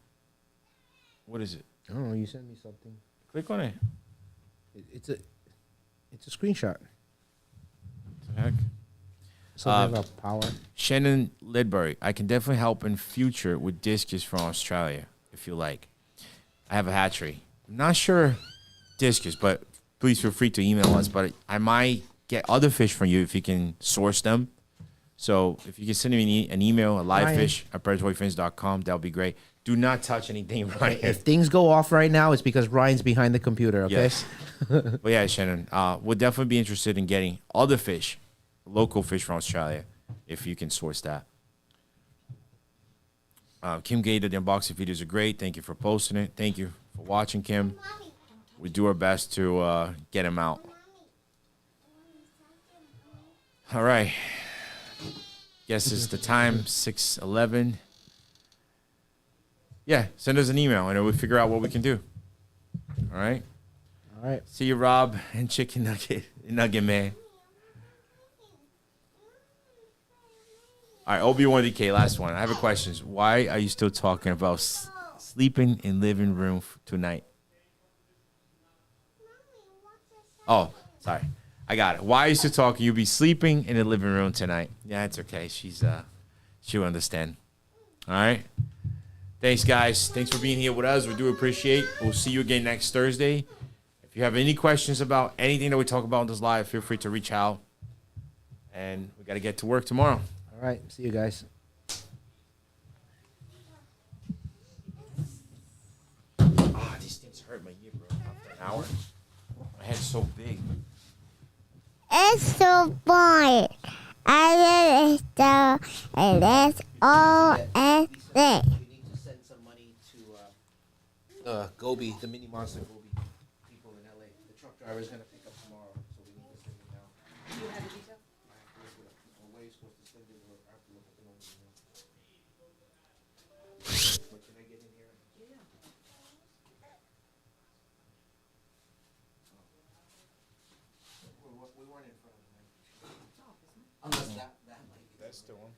What is it? I don't know. You sent me something. Click on it. It's a screenshot. What the heck? Something about power. Shannon Lidbury. I can definitely help in future with discus from Australia, if you like. I have a hatchery. I'm not sure discus, but please feel free to email us. But I might get other fish from you if you can source them. So if you can send me an email at livefish@predatoryfins.com, that would be great. Do not touch anything, Ryan. If things go off right now, it's because Ryan's behind the computer, okay? Yes. But yeah, Shannon, we'll definitely be interested in getting other fish, local fish from Australia. if you can source that. Kim Gay, the unboxing videos are great. Thank you for posting it. Thank you for watching, Kim. We do our best to get him out. All right. Guess it's the time, 6:11. Yeah, send us an email and we'll figure out what we can do. All right. All right. See you, Rob and Chicken Nugget Man. All right, Obi-Wan DK, last one. I have a question. Why are you still talking about sleeping in living room tonight? Oh, sorry. I got it. Why are you still talking? You'll be sleeping in the living room tonight. Yeah, it's okay. She'll understand. All right. Thanks, guys. Thanks for being here with us. We do appreciate. We'll see you again next Thursday. If you have any questions about anything that we talk about in this live, feel free to reach out. And we got to get to work tomorrow. All right. See you guys. Ah, these things hurt my ear, bro. After an hour, my head's so big. It's so fun. And that's all I say. We need to send some money to Gobi, the mini monster Gobi people in LA. The truck driver is gonna pick up tomorrow, so we need to send it now. Do you have the details? Where are you supposed to send it? Or I have to look at the number. But can I get in here? Yeah. We weren't in front of the mic. Unless that might be. That's the one.